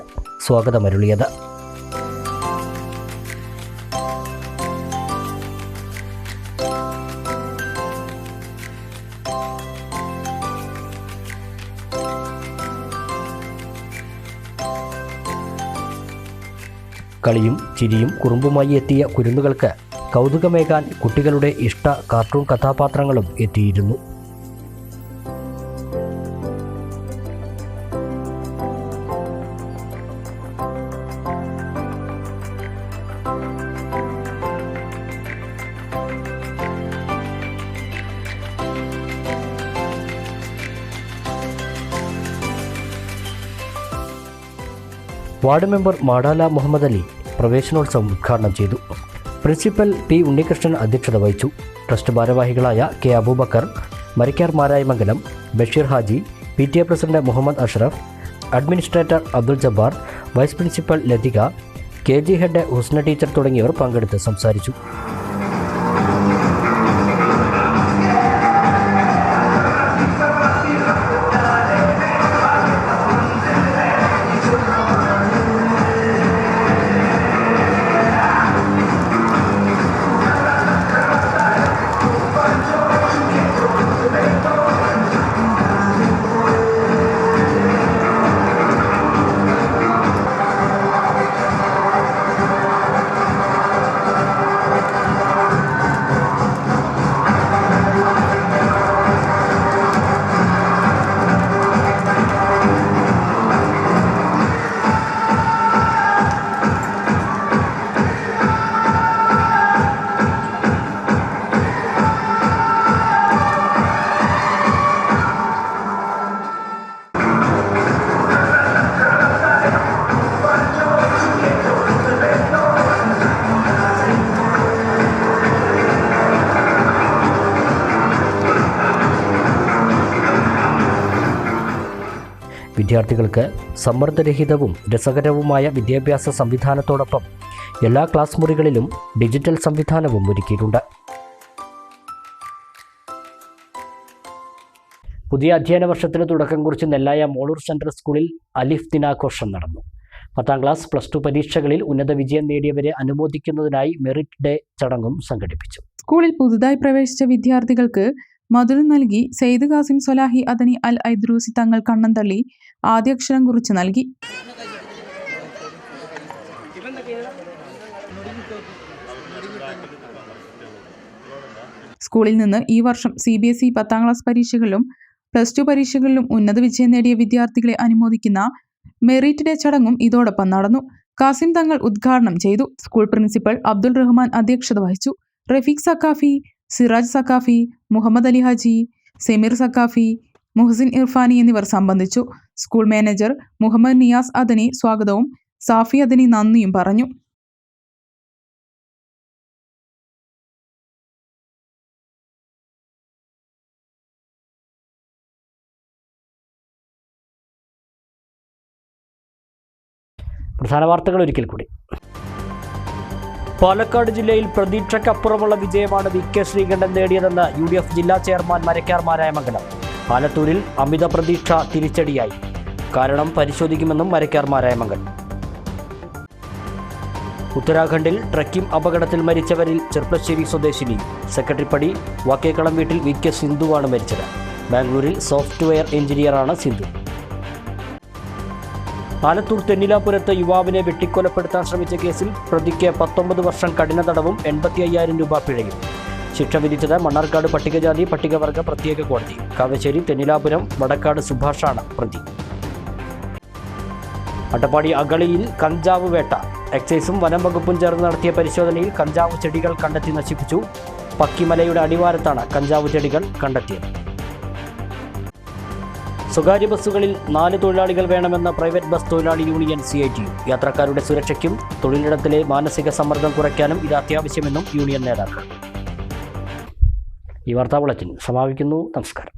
സ്വാഗതമരുളിയത്. കളിയും ചിരിയും കുറുമ്പുമായി എത്തിയ കുരുന്നുകൾക്ക് കൗതുകമേകാൻ കുട്ടികളുടെ ഇഷ്ട കാർട്ടൂൺ കഥാപാത്രങ്ങളും എത്തിയിരുന്നു. വാർഡ് മെമ്പർ മാടാല മുഹമ്മദ് അലി പ്രവേശനോത്സവം ഉദ്ഘാടനം ചെയ്തു. പ്രിൻസിപ്പൽ P ഉണ്ണികൃഷ്ണൻ അധ്യക്ഷത വഹിച്ചു. ട്രസ്റ്റ് ഭാരവാഹികളായ K Aboobacker, Marikkar Marayamangalam, Basheer Haji, PTA president Muhammad Ashraf, administrator Abdul Jabbar, vice principal Lathika, KG head Husna teacher തുടങ്ങിയവർ പങ്കെടുത്ത് സംസാരിച്ചു. വിദ്യാർത്ഥികൾക്ക് സമ്മർദ്ദരഹിതവും രസകരവുമായ വിദ്യാഭ്യാസ സംവിധാനത്തോടൊപ്പം എല്ലാ ക്ലാസ് മുറികളിലും ഡിജിറ്റൽ സംവിധാനവും ഒരുക്കിയിട്ടുണ്ട്. പുതിയ അധ്യയന വർഷത്തിന് തുടക്കം കുറിച്ച് നെല്ലായ മോളൂർ സെൻട്രൽ സ്കൂളിൽ അലിഫ് ദിനാഘോഷം നടന്നു. 10ാം ക്ലാസ് +2 പരീക്ഷകളിൽ ഉന്നത വിജയം നേടിയവരെ അനുമോദിക്കുന്നതിനായി മെറിറ്റ് ഡേ ചടങ്ങും സംഘടിപ്പിച്ചു. സ്കൂളിൽ പുതുതായി പ്രവേശിച്ച വിദ്യാർത്ഥികൾക്ക് മധുരം നൽകി സെയ്ദ് ഖാസിം സൊലാഹി അദനി അൽ ഐദ്രൂസി തങ്ങൾ കണ്ണം തള്ളി ആദ്യാക്ഷരം കുറിച്ച് നൽകി. സ്കൂളിൽ നിന്ന് ഈ വർഷം CBSE 10ാം ക്ലാസ് പരീക്ഷകളിലും +2 പരീക്ഷകളിലും ഉന്നത വിജയം നേടിയ വിദ്യാർത്ഥികളെ അനുമോദിക്കുന്ന മെറിറ്റ് ഡേ ചടങ്ങും ഇതോടൊപ്പം നടന്നു. കാസിം തങ്ങൾ ഉദ്ഘാടനം ചെയ്തു. സ്കൂൾ പ്രിൻസിപ്പൽ അബ്ദുൾ റഹ്മാൻ അധ്യക്ഷത വഹിച്ചു. റഫീഖ് സക്കാഫി, സിറാജ് സക്കാഫി, മുഹമ്മദ് അലി ഹാജി, സെമീർ സക്കാഫി, മുഹസിൻ ഇർഫാനി എന്നിവർ സംബന്ധിച്ചു. സ്കൂൾ മാനേജർ മുഹമ്മദ് നിയാസ് അദനി സ്വാഗതവും സാഫി അദനി നന്ദിയും പറഞ്ഞു. പ്രധാന വാർത്തകൾ ഒരിക്കൽ കൂടി. പാലക്കാട് ജില്ലയിൽ പ്രതീക്ഷയ്ക്കപ്പുറമുള്ള വിജയമാണ് VK ശ്രീകണ്ഠൻ നേടിയതെന്ന് UDF ജില്ലാ ചെയർമാൻ മരക്കാർ മാരായമംഗലം. ആലത്തൂരിൽ അമിത പ്രതീക്ഷ തിരിച്ചടിയായി. കാരണം പരിശോധിക്കുമെന്നും മരക്കാർ മാരായമംഗലം. ഉത്തരാഖണ്ഡിൽ ട്രക്കിംഗ് അപകടത്തിൽ മരിച്ചവരിൽ ചെർപ്പശ്ശേരി സ്വദേശിനി സെക്രട്ടറിപ്പടി വാക്കേക്കളം വീട്ടിൽ VK സിന്ധുവാണ് മരിച്ചത്. ബാംഗ്ലൂരിൽ സോഫ്റ്റ്വെയർ എഞ്ചിനീയറാണ് സിന്ധു. ആലത്തൂർ തെന്നിലാപുരത്ത് യുവാവിനെ വെട്ടിക്കൊലപ്പെടുത്താൻ ശ്രമിച്ച കേസിൽ പ്രതിക്ക് 19 വർഷം കഠിന തടവും 85,000 രൂപ പിഴയും. ശിക്ഷ വിധിച്ചത് മണ്ണാർക്കാട് പട്ടികജാതി പട്ടികവർഗ പ്രത്യേക കോടതി. കാവശ്ശേരി തെന്നിലാപുരം വടക്കാട് സുഭാഷാണ് പ്രതി. അട്ടപ്പാടി അഗളിയിൽ കഞ്ചാവ് വേട്ട. എക്സൈസും വനം വകുപ്പും ചേർന്ന് നടത്തിയ പരിശോധനയിൽ കഞ്ചാവ് ചെടികൾ കണ്ടെത്തി നശിപ്പിച്ചു. പക്കിമലയുടെ അടിവാരത്താണ് കഞ്ചാവ് ചെടികൾ കണ്ടെത്തിയത്. സ്വകാര്യ ബസ്സുകളിൽ 4 തൊഴിലാളികൾ വേണമെന്ന പ്രൈവറ്റ് ബസ് തൊഴിലാളി യൂണിയൻ CITU. യാത്രക്കാരുടെ സുരക്ഷയ്ക്കും തൊഴിലിടത്തിലെ മാനസിക സമ്മർദ്ദം കുറയ്ക്കാനും ഇത് അത്യാവശ്യമെന്നും യൂണിയൻ നേതാക്കൾ. ഈ വാർത്താ ബുള്ളറ്റിൻ സമാപിക്കുന്നു. നമസ്കാരം.